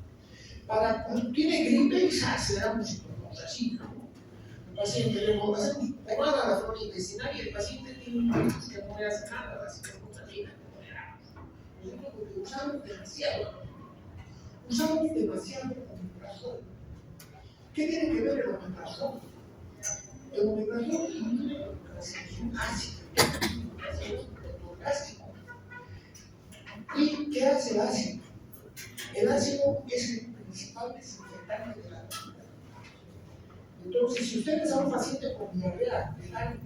[SPEAKER 3] Para cuando tiene gripe, exageramos y ponemos así, ¿no? El paciente le hacemos pomada a la flora intestinal y el paciente tiene un virus que no le hace nada, la citrocontamina. Porque usamos demasiado omeprazol. ¿Qué tiene que ver el omeprazol? El omeprazol inhibe la secreción ácida, el gástrico. ¿Y qué hace el ácido? El ácido es el principal desinfectante de la vejiga. Entonces, si ustedes a un paciente con diarrea le dan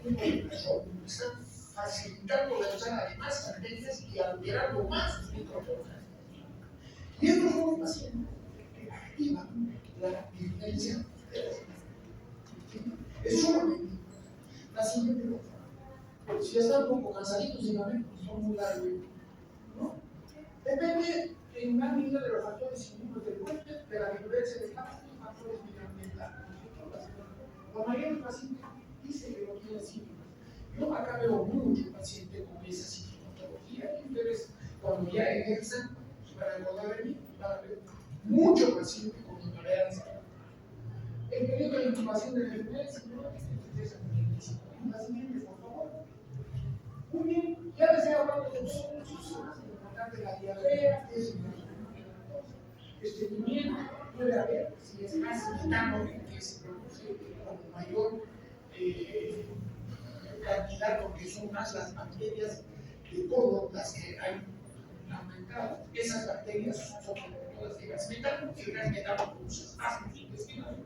[SPEAKER 3] un omeprazol, están facilitando la entrada de más bacterias y alterando más sus microorganismos. Y estos son los pacientes que activan la vigilancia de la salud. Es solamente la siguiente cosa. Si están un poco cansaditos, díganme, son muy largos, ¿no? Depende en gran medida de los factores inmunes del huésped, de la virulencia del caso y factores medioambientales. La mayoría de los pacientes dice que no tiene síntomas. Yo acá veo mucho paciente con esa sintomatología y ustedes, cuando ya ejerzan, para acordar de mí, van a ver mucho paciente con intolerancia. El periodo de incubación de la enfermedad es de 35. La siguiente, por favor. Muy bien, ya les he hablado de todo muchísimo más importante la diarrea, que es estreñimiento, puede haber, si es más metano, que se produce con mayor cantidad, porque son más las bacterias de todo las que hay aumentadas. Esas bacterias son todas de gas metano, el gas metano produce ácidos intestinales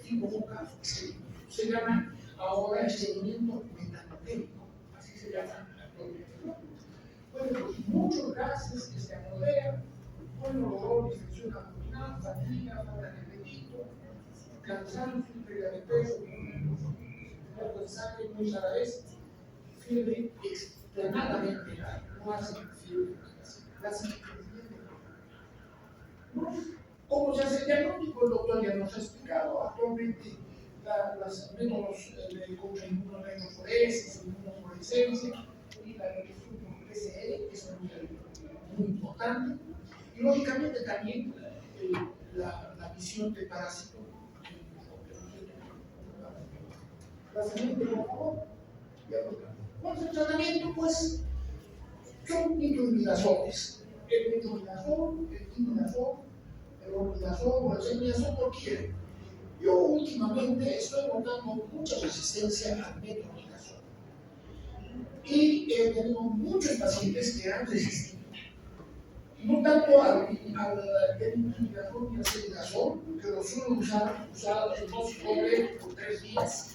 [SPEAKER 3] y provoca estreñimiento. Se llama ahora estreñimiento metanotérico, así se llama actualmente. Bueno, pues muchos gases que se rodean, buen olor, infección abdominal, fatiga, falta de apetito, cansancio, pérdida de peso, falta de sangre muy rara vez, fiebre extremadamente grave, no hace fiebre casi. ¿Cómo se hace el diagnóstico? El doctor ya nos ha explicado. Actualmente los métodos de contra inmunodeficiencia, inmunofluorescencia y la revisión con PCR, que es muy importante. Y lógicamente también la visión de parásito. La siguiente, por favor. ¿Cuál es el tratamiento? Pues son microimidazoles. El metronidazol, el quinidazol, el omeprazol o el ceftriaxona, cualquiera. Yo últimamente estoy notando mucha resistencia al metronidazol. Y he tenido muchos pacientes que han resistido. No tanto al quinidazol y al ceftriaxona, que lo suelo usar en dosis doble por 3 días.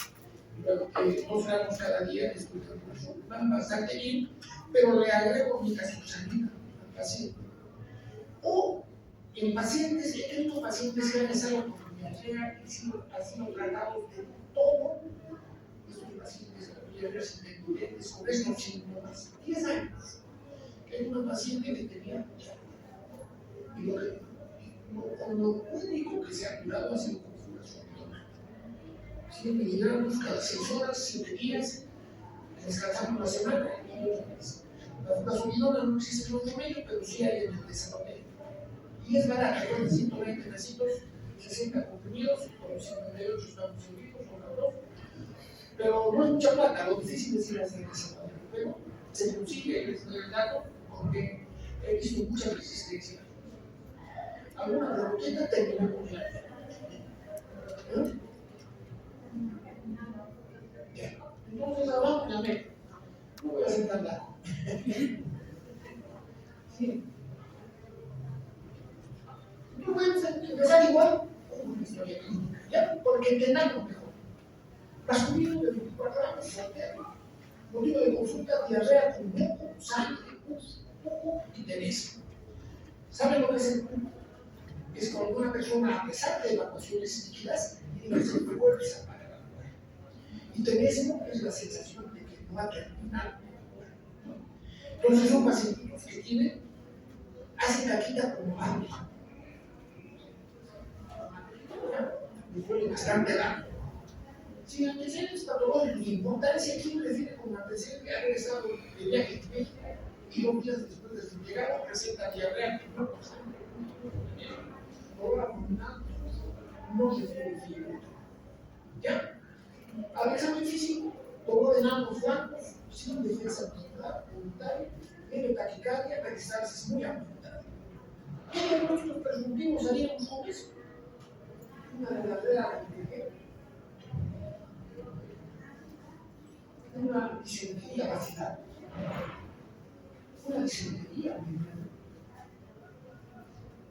[SPEAKER 3] 2 gramos cada día después del almuerzo, van bastante bien, pero le agrego mitazoxanida al paciente. O en pacientes, he tenido pacientes que han estado con diarrea y han sido tratados de todo, estos pacientes con diarreas indolentes, con estos síntomas, 10 años. Hay una paciente que tenía diarrea y lo único que se ha curado ha sido con furación abdominal. 100 miligramos cada 6 horas, 7 días, descansando una semana y otra vez. La furasolidona no existe en otro medio, pero sí hay en el desarrollo. Y es barata, cuesta 120 pesitos, 60 comprimidos, con 58 estamos servidos, son las 2. Pero no es mucha plata, lo difícil es ir a hacer desarrollo. Pero se consigue, les doy el dato, porque he visto mucha resistencia. Alguna preguntita terminamos ya. Entonces hablamos ya me. No voy a hacer tan largo. Sí. No podemos empezar igual con una historia clínica, ¿ya? Porque entendamos mejor. Masculino de 24 años, soltero. Motivo de consulta, diarrea con moco, sangre, poco y tenés. ¿Saben lo que es el pulpo? Es cuando una persona, a pesar de evacuaciones líquidas, tiene que ser fuerza para evacuar. Y tenésimo es la sensación de que no ha terminado. Entonces son pacientes que tienen, hacen caquita como agua. Después bastante largo. Si antecedentes patológicos de importancia, ¿quién refiere con antecedentes de haber estado de viaje en México y 2 días después de su llegada presenta diarrea con cuerpo sangre? Dolor abdominal, no se puede decir. ¿Ya? Al examen físico, dolor en ambos flancos, sin defensa voluntaria, leve taquicardia, peristalsis muy aumentada. ¿Qué diagnósticos presuntivos haríamos con eso? Una verdadera una disentería vaginal, una disentería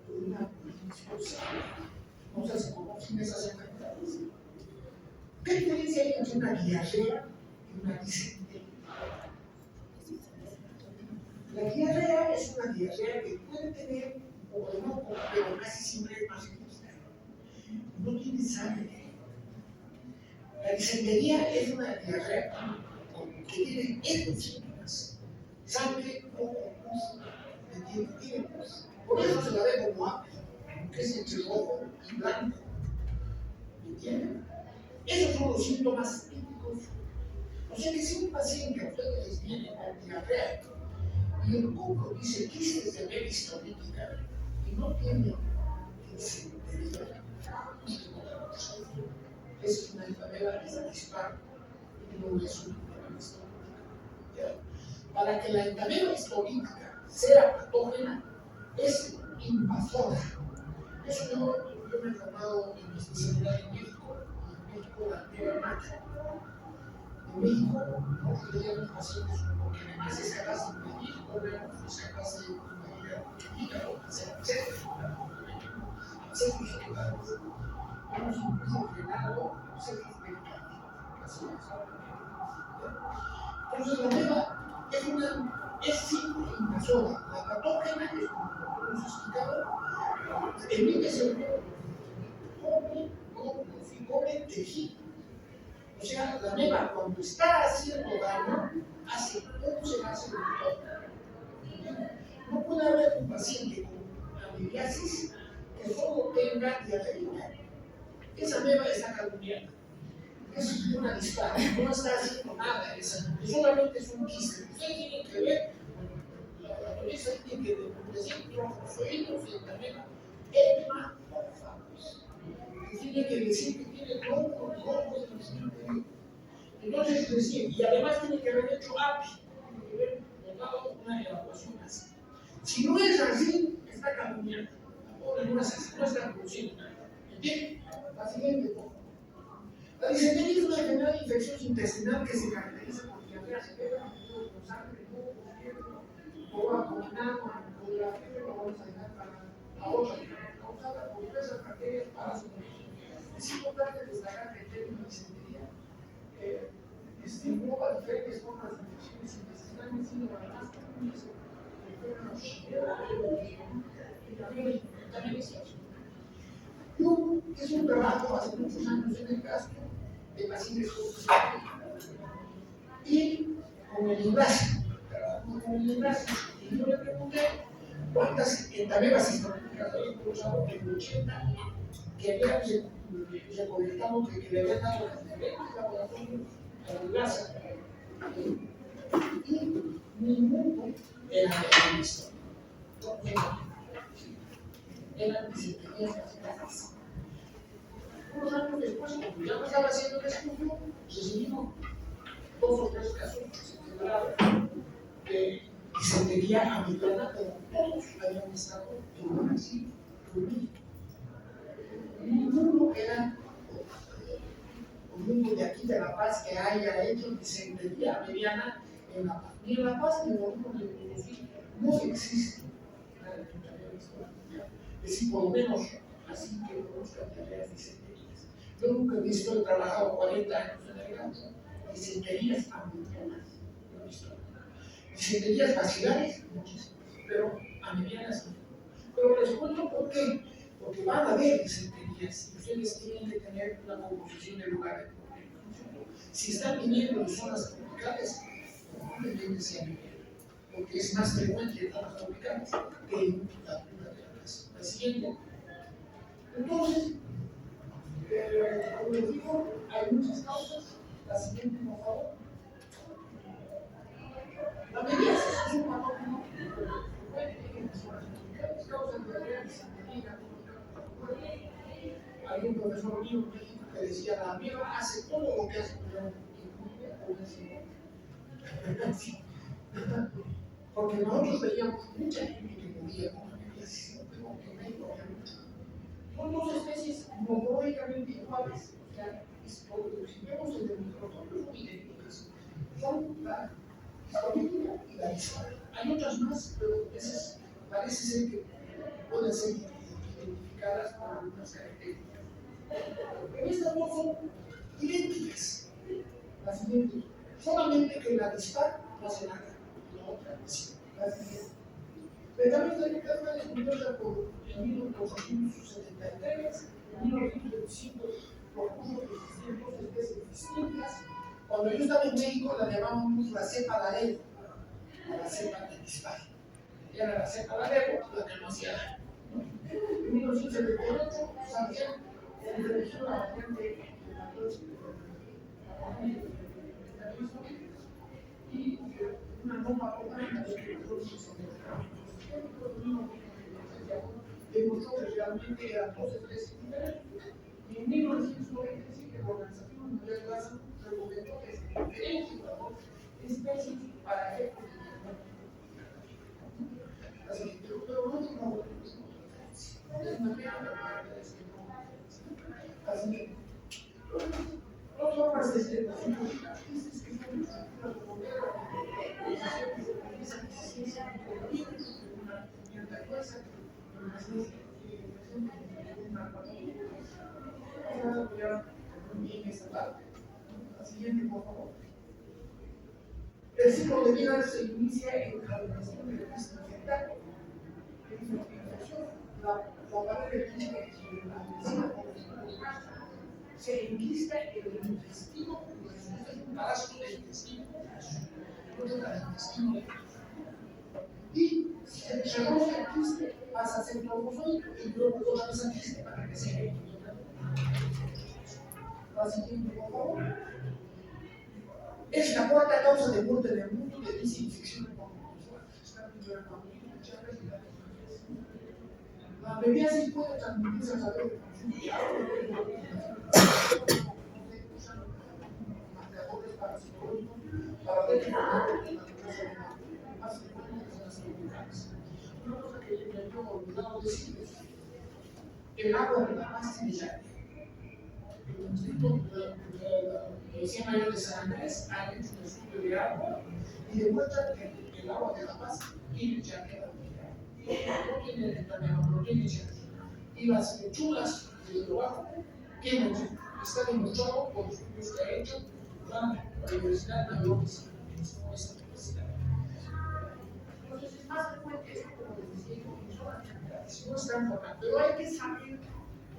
[SPEAKER 3] una discusión. No sé si conocen esas enfermedades. ¿Qué diferencia hay entre una diarrea y una disentería? La diarrea es una diarrea que puede tener o no, pero casi siempre es más explícita. No tiene sangre. La disentería es una diarrea que tiene estos síntomas: sangre, moco, pus, tiene pus. Por eso se la ve como apio, que es entre rojo y blanco. ¿Me entienden? Esos son los síntomas típicos. O sea que si un paciente a ustedes les viene con diarrea y el cuco dice quistes de peristalítica y no tiene disentería, es una enfermedad que se dispara y no es una enfermedad histórica. Para que la enfermedad histórica sea patógena, es invasora. Eso yo me he formado en mi especialidad en México, la antigua marcha. En México, no teníamos pacientes porque además es capaz de impedir órganos, es capaz de impedir el hígado, etcétera. Accesos secundarios. Hemos incluso frenado accesos pericárditos. Entonces, la nueva es simple invasora. La patógena es, como hemos explicado, emite cerebro, come tejido. O sea, la meba cuando está haciendo daño, hace 11 gases de todo. No puede haber un paciente con amibiasis que solo tenga diarrea. Esa meba está calumniando. Es una dispara, no está haciendo nada. Solamente es un quiste. Ustedes tienen que ver, la autoriza tiene que decir trofosfoidos y también hematofagus. Tiene que decir que tiene troncos rojos en el siguiente. Entonces, decir, y además tiene que haber hecho API, tiene que haber dado una evaluación así. Si no es así, está calumniando. Ahora no es así, no está produciendo nada. ¿Entienden? La siguiente, por favor. La disentería es una enfermedad infecciosa intestinal que se caracteriza por diarrea severa, con sangre, moco, fiebre, o abdominal, con la fiebre lo vamos a dejar para otra, causada por diversas bacterias parásitas. Es importante destacar que el término disentería engloba diferentes formas de infecciones intestinales, siendo la más común el fenómeno y también es yo hice un trabajo hace muchos años en el Castro de pacientes y con el enlace, y yo le pregunté cuántas entabebas históricas había cruzado en el 80 que habían recolectado que le habían dado las diferentes laboratorios a la enlace y ninguno era de histórico. Eran disenterías vasculares. Unos años después, cuando ya no estaba haciendo el estudio, recibimos 2 o 3 casos que se generaron de disentería americana, pero todos habían estado en un asilo jurídico. Ninguno era oriundo de aquí de La Paz que haya hecho disentería mediana en La Paz. Ni en La Paz ni en el origen de Potosí no existe la disentería histórica. Es decir, por lo menos así que conozcan diarreas disenterías. Yo nunca he visto, he trabajado 40 años en el campo, disenterías americanas, no he visto. Disenterías vacilares, muchísimas, pero americanas no. Pero les cuento por qué. Porque van a haber disenterías y ustedes tienen que tener una composición de lugar de problema. Si están viniendo de zonas tropicales, probablemente sean viviendo, porque es más frecuente en zonas tropicales que en la altura de la casa. La siguiente. Entonces, como les digo, hay muchas causas. La siguiente, por favor. La mediasis es un patógeno frecuente en zonas tropicales, causa diarrea, disentería. Hay un profesor mío en México que decía, la mierda hace todo lo que hace, porque nosotros veíamos mucha gente que moría con la mediación, pero que no obviamente. Son dos especies morfológicamente iguales, o sea, si vemos en el microscopio son idénticas. Son la histórica y la historia. Hay otras más, pero esas parece ser que pueden ser identificadas por algunas características. Pero estas dos son idénticas. Las siguientes, solamente que la dispar no hace nada, la otra sí. La siguiente. Pero también fue descubierta en 1873, en 1925, por uso que existían dos especies distintas. Cuando yo estaba en México la llamábamos la cepa Laredo, la cepa de dispar. Era la cepa Laredo la que no hacía daño. En 1978 sabían que introdujo la variante de y una norma orgánica de que demostró que realmente eran dos especies diferentes. Y en 1997 la Organización Mundial de la Salud recomendó que se diferencien las dos especies para efectos de diagnóstico. Así que, pero no tenemos es una pena, pero es que no. Así que, dos formas de explicación es que el ciclo de vida se inicia en la depresión del desinfectante. La barrera química se enquista en el intestino, es un parásito del intestino, y se rompe el quiste, pasa a ser trombofónico y luego otra vez al quiste para que sea equilibrado. La siguiente, por favor. Es la cuarta causa de muerte del mundo de desinfección por la pediatría puede transmitirse a través de consumo de agua, marcadores parapsicológicos para determinar más frecuentes las enfermedades. Una cosa que me había olvidado decirles, el agua de la base de llave. El Instituto de Medicina Mayor de San Andrés ha hecho un estudio de agua y demuestra que el agua de la base tiene llave. No tiene enfermedad, no tiene llave. Y las lechugas de debajo tienen llave. Está demostrado por estudios que ha hecho la Universidad Mayor de San Andrés. Entonces es más frecuente esto, como les decía, si no están tratando. Pero hay que saber,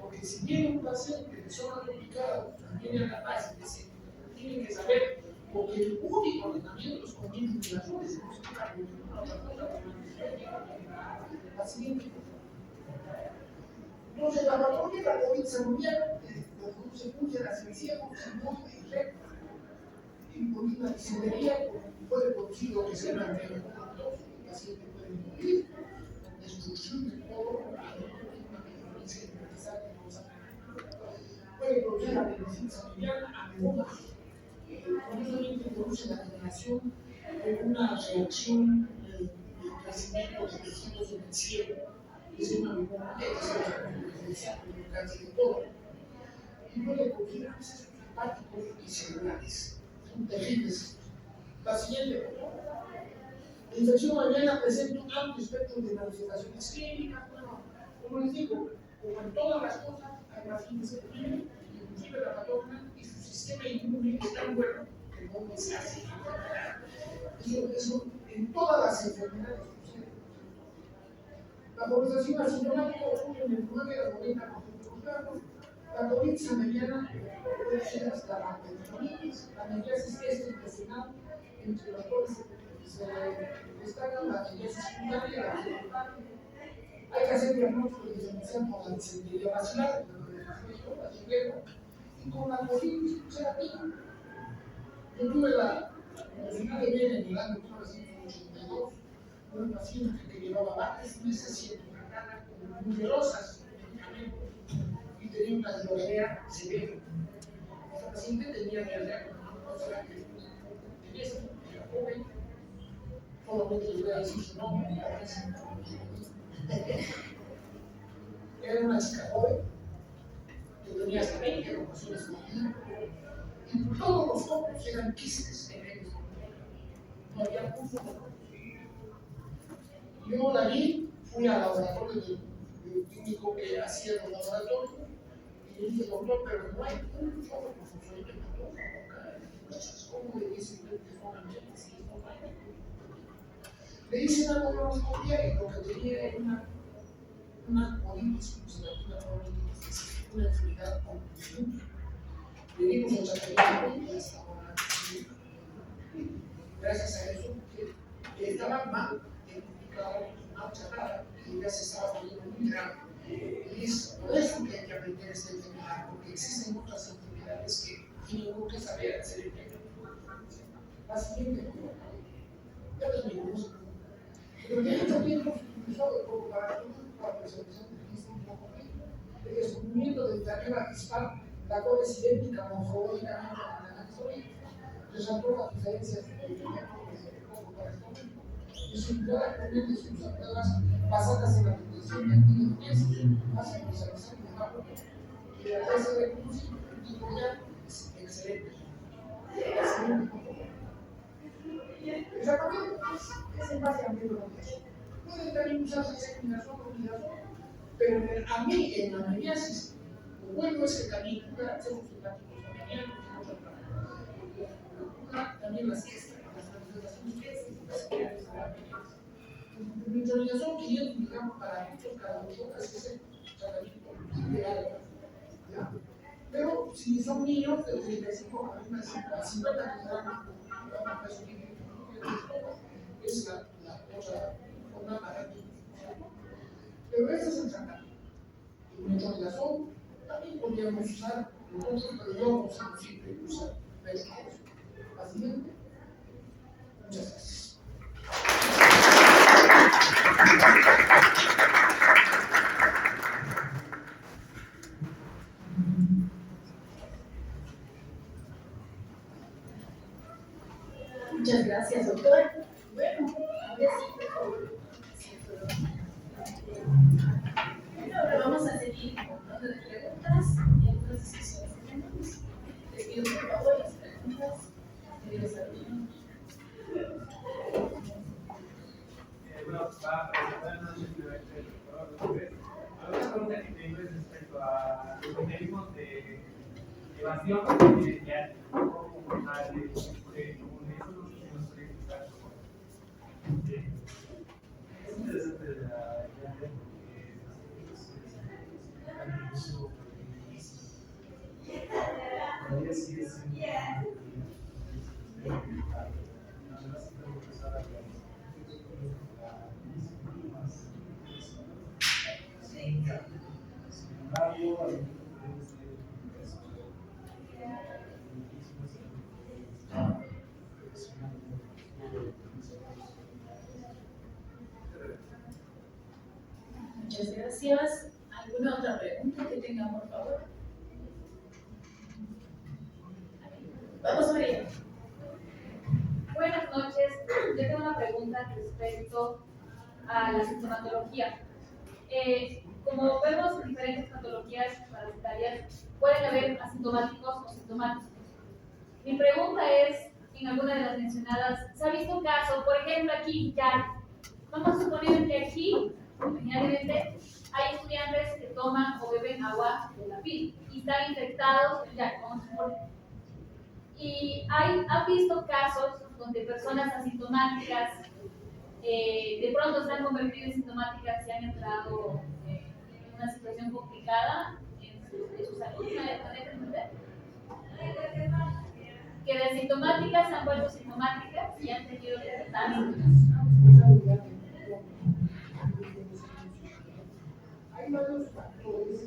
[SPEAKER 3] porque si viene un paciente de zona tropical, viene a la base, tienen que saber, porque el único tratamiento es con ventiladores, no se puede ninguna otra cosa. La siguiente. Entonces, la patología de la COVID salmonella produce úlceras en ciego, sinodo y recto. Y por una disentería puede producir lo que se llama enfermedad. El paciente puede morir, destrucción del colon, puede producir la medicina familiar a menudo. Curiosamente produce la generación de una reacción de crecimiento de tejidos en el cielo. Es una bipolar, un cáncer de colon. Y puede producir procesos hepáticos y celulares. Son terribles. La siguiente, por favor. La infección aviana presenta un amplio espectro de manifestaciones clínicas. Bueno, como les digo, como en todas las cosas, hay pacientes que tienen, inclusive la patógena, y su sistema inmune es tan bueno que no es así. Eso en todas las enfermedades sucede. La población asintomática ocurre en el 9 al 90% de los casos. La colitis mediana puede ser hasta la peritonitis, la meliasis extraintestinal, entre las cuales se destacan la meliasis cutánea y la cutánea. Hay que hacer diagnósticos diferencial por la disentería vaginal, la chilena, y con la colitis ulcerativa. Yo tuve la oportunidad de ver en el año 1982 un paciente que llevaba varios meses siendo tratada con numerosas medicamentos y tenía una diarrea severa. Esta paciente tenía diarrea, o sea, que tenía esa era joven, solamente le voy a decir su nombre, era una chica joven, que tenía hasta 20 ocasiones por día, y todos los focos eran quistes en ellos. No había un foco. Yo la vi, fui al laboratorio del clínico que hacía los laboratorios y le dije, doctor, pero no hay un solo fosfolito en la boca. ¿Cómo le dicen que son ambientes? Le hice una colonoscopia y lo que tenía era una colitis, una enfermedad autoinmune. Le dimos el tratamiento y hasta ahora, gracias a eso, que estaba mal, una chatarra y ya se estaba poniendo muy grave. Y es por eso que hay que aprender esta enfermedad, porque existen otras enfermedades que ninguno que saber hacer el diagnóstico. La siguiente, ya les digo, pero ya también nos empezó a preocupar por la presentación de este tipo de descubrimiento del taquema distal, la cual es idéntica morfológicamente a la anaxolita. Resaltó las diferencias de poco para esto. Y su mirada actualmente se usa pruebas basadas en la detección de antígenos, más especialización de Japón. Y la tasa de recursos es excelente. Exactamente, es en base a metodología. Puede también usarse segmentación o combinación, pero a mí en la meniasis, lo bueno es que también hacemos sintáticos también las manifestaciones extras, la micronización 500 miligramos para adultos cada 2 horas es el tratamiento ideal. Pero si son niños de 35 a 50 miligramos es la otra forma para que. Pero ese es el tratamiento. El metronidazol también podríamos usar nosotros, pero yo no sé siempre usar metronidazol. Básicamente, muchas gracias.
[SPEAKER 2] Muchas gracias, doctor. Bueno, ahora sí, por favor. Bueno, ahora vamos a seguir con un ronda de preguntas y algunas discusiones que tenemos. Les pido por favor las preguntas, queridos alumnos.
[SPEAKER 4] Bueno, para presentar simplemente alguna pregunta que tengo es respecto a los mecanismos de evasión confidencial es interesante la idea de todavía sigue siendo
[SPEAKER 2] Muchas gracias. ¿Alguna otra pregunta que tengan, por favor? Vamos, María.
[SPEAKER 5] Buenas noches. Yo tengo una pregunta respecto a la sintomatología. Como vemos diferentes patologías parasitarias, pueden haber asintomáticos o sintomáticos. Mi pregunta es, en alguna de las mencionadas, ¿se ha visto un caso? Por ejemplo, aquí ya, vamos a suponer que aquí, imaginariamente, hay estudiantes que toman o beben agua de la PIL y están infectados, ya, vamos a suponer. Y han visto casos donde personas asintomáticas de pronto se han convertido en sintomáticas y han entrado en una situación complicada en su salud. ¿Me pueden entender? Que de asintomáticas se han vuelto sintomáticas y han tenido que tratarse.
[SPEAKER 3] Hay varios factores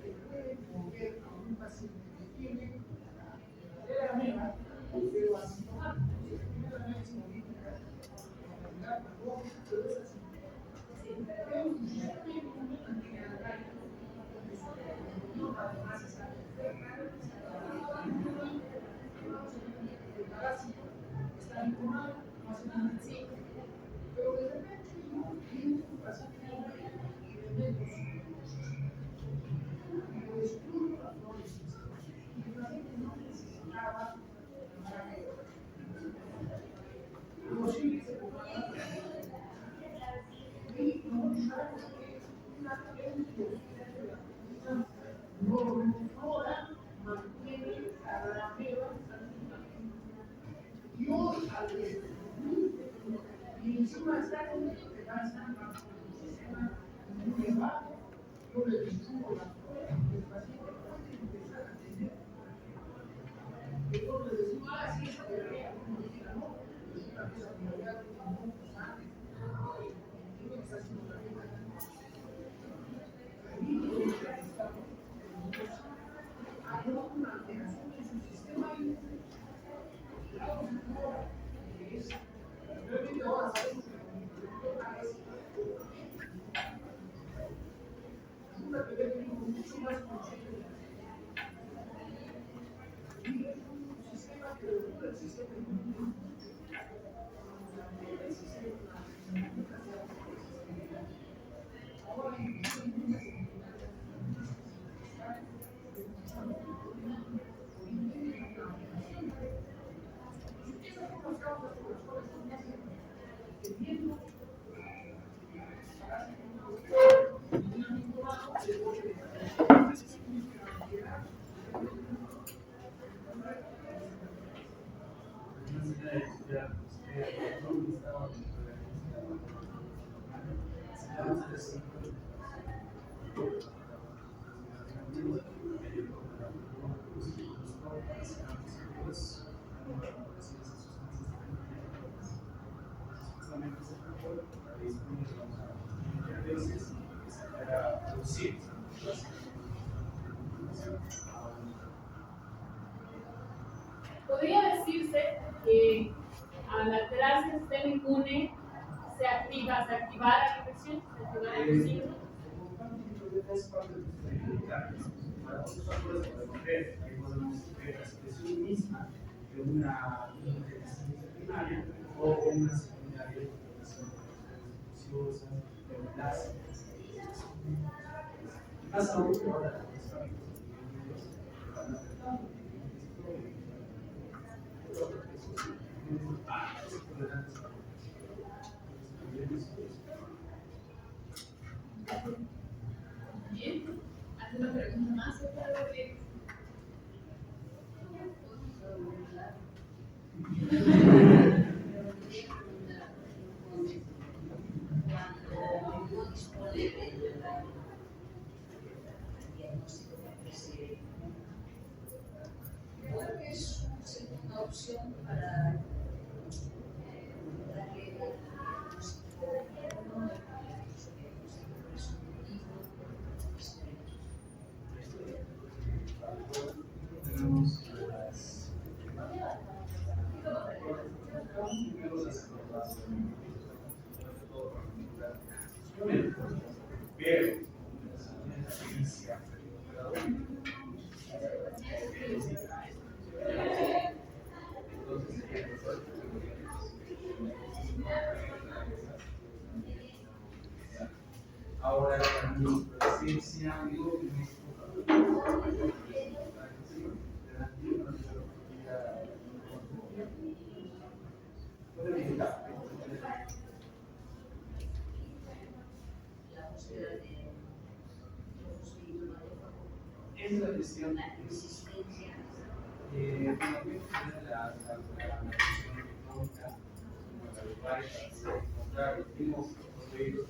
[SPEAKER 3] que pueden mover a un paciente que tiene la mera, pero asintomático. Primeramente, es política, la realidad, pero es así. Pero si ya tiene un persona está con ello que va a estar bajo el sistema muy bajo. Yo le digo la prueba, el paciente puede empezar a tener. Yo le digo, sí, esa diarrea, como diga, no, es una cosa que me da un poco sangre. Yo lo que está haciendo la vida. Ahí lo que está hay una alteración en su sistema inmune. La otra que es, realmente ahora sabemos que una que tiene mucho más consciente. Un sistema que regula el sistema inmune. El sistema ahora
[SPEAKER 5] Podría decirse que al alterarse el sistema inmune se activara la infección, se activara el síndrome.
[SPEAKER 4] Para otros factores podemos ver, ahí podemos ver la expresión misma de una infección primaria o una secundaria de infecciosas, enfermedades. Más aún ahora
[SPEAKER 2] Bien, ¿alguna pregunta más?
[SPEAKER 6] ¿Cuál es una segunda opción para darle diagnóstico uno
[SPEAKER 4] tenemos pero ahora también presencia
[SPEAKER 6] la búsqueda de
[SPEAKER 4] es la gestión
[SPEAKER 6] la resistencia
[SPEAKER 4] la función económica encontrar los mismos proyectos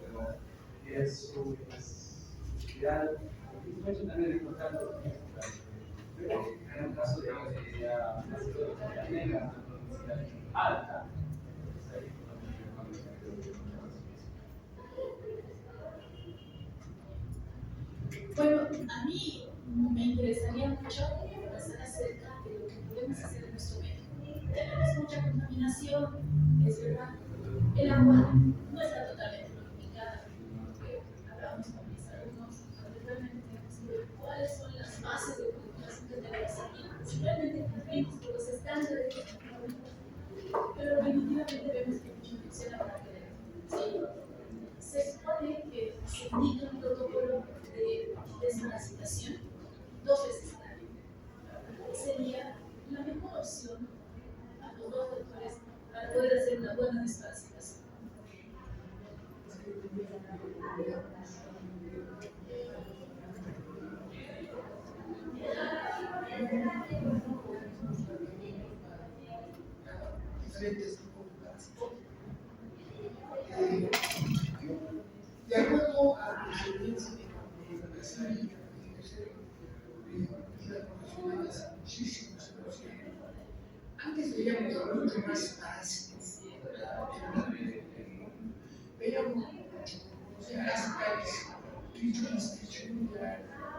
[SPEAKER 4] pero es su necesidad también de encontrar los mismos pero en un caso de ya negra una necesidad alta
[SPEAKER 2] Bueno, a mí me interesaría mucho conversar acerca de lo que podemos hacer en nuestro medio. Tenemos mucha contaminación, es verdad. El agua no está totalmente purificada. Hablamos con mis alumnos, realmente tenemos que ver cuáles son las bases de purificación que tenemos aquí. Si realmente cumplimos con los estándares, pero definitivamente vemos que mucha infección habrá que ver. ¿Sí? Se supone que se indica un protocolo de desparasitación 2 veces al año. Sería la mejor opción a los 2 doctores para poder hacer una buena desparasitación.
[SPEAKER 3] diferentes tipos de parásitos. afortunadas muchísimos, porque antes veíamos mucho más parásitos. Veíamos, o sea, las calles, trichuras,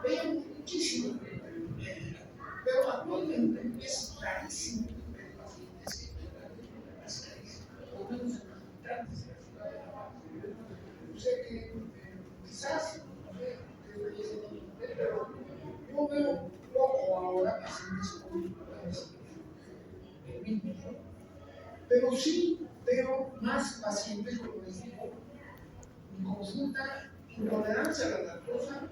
[SPEAKER 3] veíamos muchísimo. Pero actualmente es rarísimo ver pacientes que en las calles, o menos en los habitantes de la ciudad de La Paz. O sea que quizás, no sé, debería ser diferente, pero yo veo poco ahora pacientes con dificultades mismos, ¿no? Pero sí veo más pacientes, como les digo, mi consulta, intolerancia a la lactosa,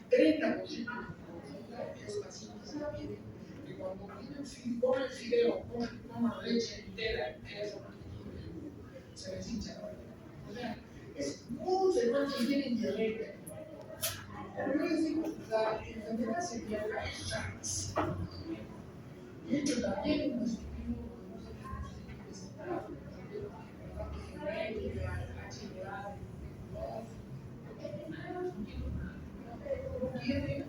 [SPEAKER 3] 30% de consulta es pacientes que cuando comen fideo, toman leche entera, se les hincha la barriga. O sea, es muy frecuente que tienen diarrea. Como yo les digo, la enfermedad celíaca es rarísima. De hecho, también un estudio tiene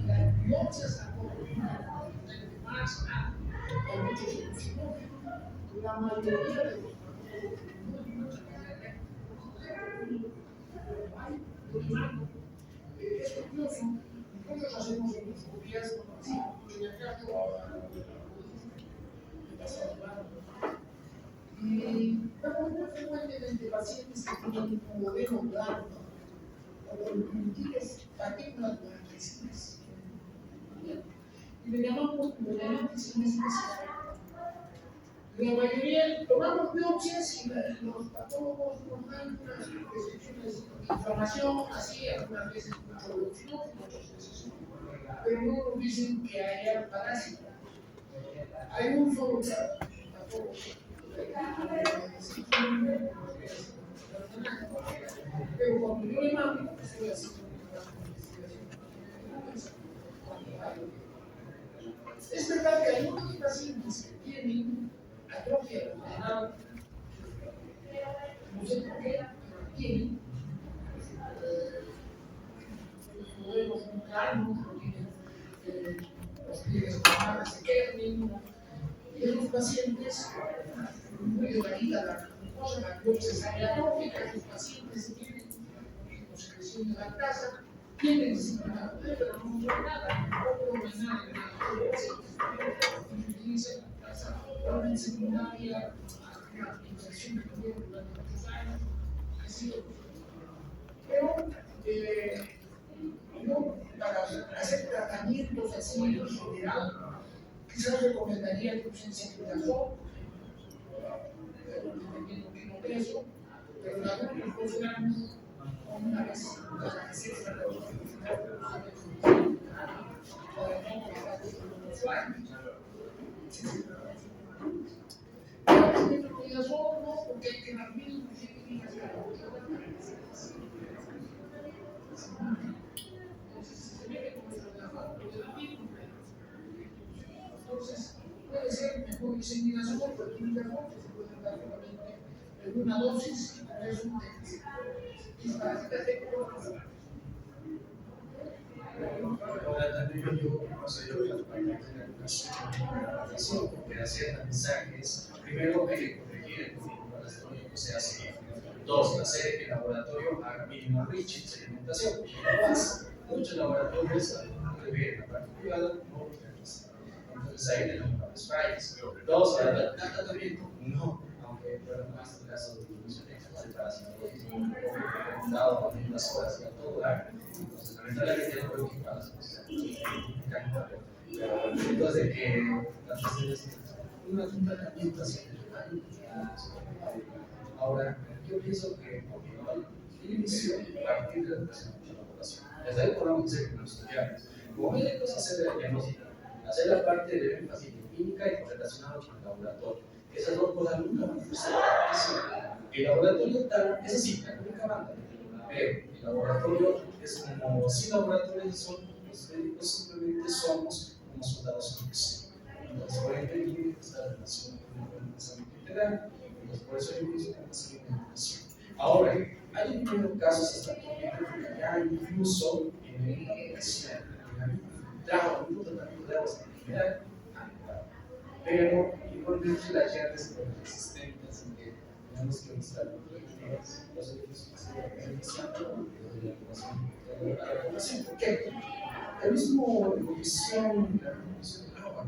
[SPEAKER 3] la biopsia sacó más hay muchos soluciones. La mayoría de los es curioso, nosotros hacemos endoscopías así, en el caso y vemos muy frecuentemente pacientes que tienen un modelo blanco o con múltiples partículas blanquecinas. Y le llamamos blanquecina especial. La mayoría tomamos biopsias y los patólogos nos dan unas descripciones de inflamación, así algunas veces mucho leucino, muchas veces no. Pero no nos dicen que haya parásito. Hay un solo patólogo. Pero cuando yo le mando, estoy haciendo una investigación. Es verdad que hay unos pacientes que tienen atrofia renal, no sé por qué, pero tienen modelos muy claros, tienen los pliegues normales de Kerning, y esos pacientes muy delgadita la glucosa, la biopsia sale atrófica, esos pacientes tienen secreción de lactasa, tienen disciplina, pero no son nada, tampoco no hay nada en la biopsia, utiliza lactasa, orden secundaria, una infección que tuvieron durante muchos años, ha sido. Pero yo, para hacer tratamientos así en general, quizás recomendaría que usen ciclodazol, dependiendo del peso, pero la verdad que funcionamos una vez cada 6 a porque hay que dar mil entonces puede ser mejor diseminación porque un mejor se puede dar solamente en una dosis y con eso y para que te
[SPEAKER 1] Ahora también yo la parte de la educación, porque hacer mensajes, primero hay que corregir el código electrónico que se hace. Dos, hacer que el laboratorio haga mínimo reach en segmentación. Más, muchos laboratorios en la parte privada no realizan. Entonces ahí tenemos varios fallos. Dos, el tratamiento, no, aunque fuera más el caso de distribución de parasitología, recomendado en las horas y a todo dar. Entonces, lamentablemente no puedo quitar las cosas. Entonces, de que las pacientes un tratamiento así. Ahora, yo pienso que el inicio a partir de la educación de la población. Desde ahí podemos decir que los estudiantes, como médicos, hacer la diagnóstica, hacer la parte de énfasis en clínica y relacionado con el laboratorio. Esas dos cosas nunca van a funcionar. El laboratorio tal, es así, la única banda. Pero el laboratorio es como si laboratorios son, los médicos simplemente somos como soldados unidos. Entonces, por ejemplo, tiene esta relación con el pensamiento integral. Entonces, por eso yo pienso que es una educación. Ahora, hay algunos casos hasta que ya incluso en la educación, trabajo, general, pero igualmente las llantas son resistentes, así que tenemos que buscar los equipos de la regulación. ¿Por qué? El mismo emisión, la emisión de agua,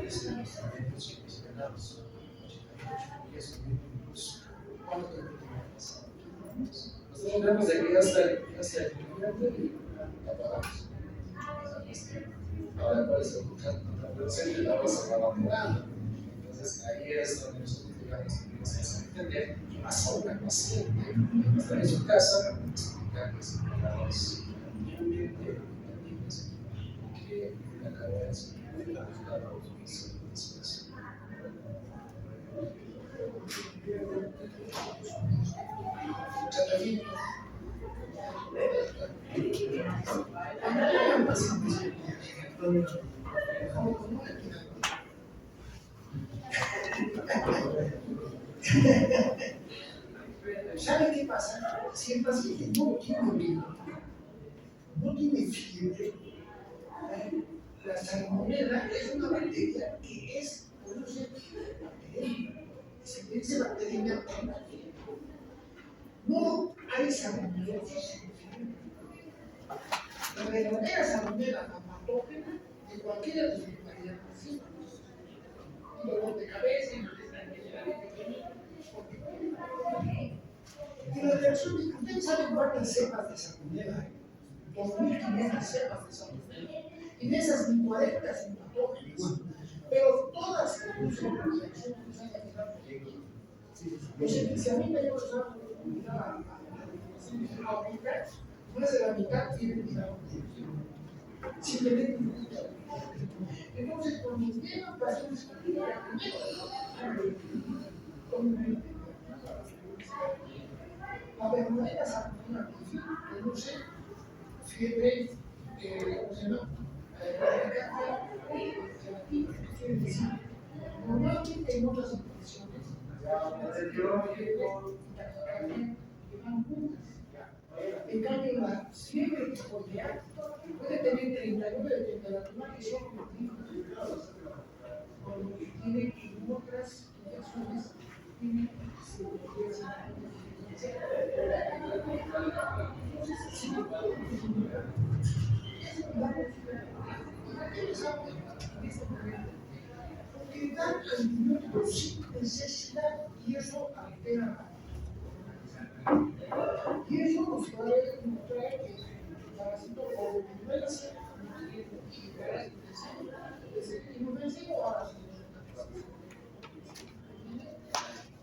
[SPEAKER 1] es de los alimentos mencionados, 88, y eso incluso, ¿cuánto tiempo tiene que pasar? Nosotros vemos de que ya está el cliente y la pagamos. Ahora, ¿cuál es el contraproducente? El agua se va evaporando. Entonces, ahí es donde nosotros digamos que tenemos que entender, y más aún al paciente, está en su casa, explicarles el ambiente, que acaba de ser
[SPEAKER 3] ¿Sabe qué pasa? Si el paciente no tiene fiebre, la salmonela es una bacteria que es, bueno, se dice bacteria. No hay salmonela. La verdadera salmonela patógena de cualquiera de sus variantes, dolor de cabeza, y la reacción, ustedes saben cuántas cepas de salmonela hay, 2.500 cepas de salmonela, y de esas ni 40 son patógenas, pero todas producen una reacción cruzada de la proteína. Si a mí me llevo a aplicar, más de la mitad tiene cuidado. Simplemente entonces, cuando llegan pacientes la verdadera salmonela produce fiebre, ¿cómo se llama? Gelatina, ¿qué quiere decir? Normalmente en otras infecciones, llevan juntas. En cambio, la fiebre tifoidea puede tener 39 de temperatura que son grados, con lo que tiene que en otras infecciones tiene porque dan antibióticos sin necesidad y eso altera. Y eso nos puede mostrar que el parásito o influencia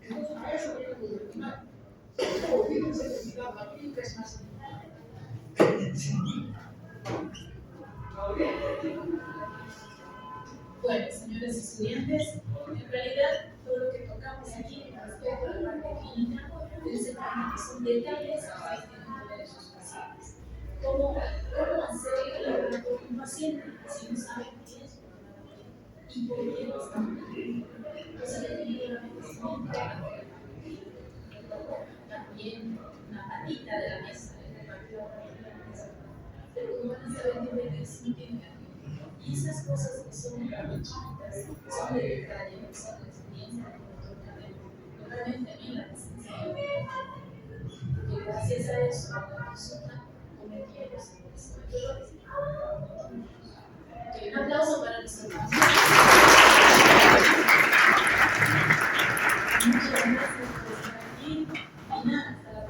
[SPEAKER 3] entonces a eso hay que destinar. Olvídense de mirar la clínica es más
[SPEAKER 2] Bueno, señores estudiantes, en realidad todo lo que tocamos aquí respecto a la parte clínica es que son detalles que tienen que ver sus pacientes. ¿Cómo hacer un paciente si no sabe qué es y por qué lo está mal? Cosa que definitivamente también una patita de la mesa, pero no van a saber qué es y esas cosas que son chiquitas, son de detalle, son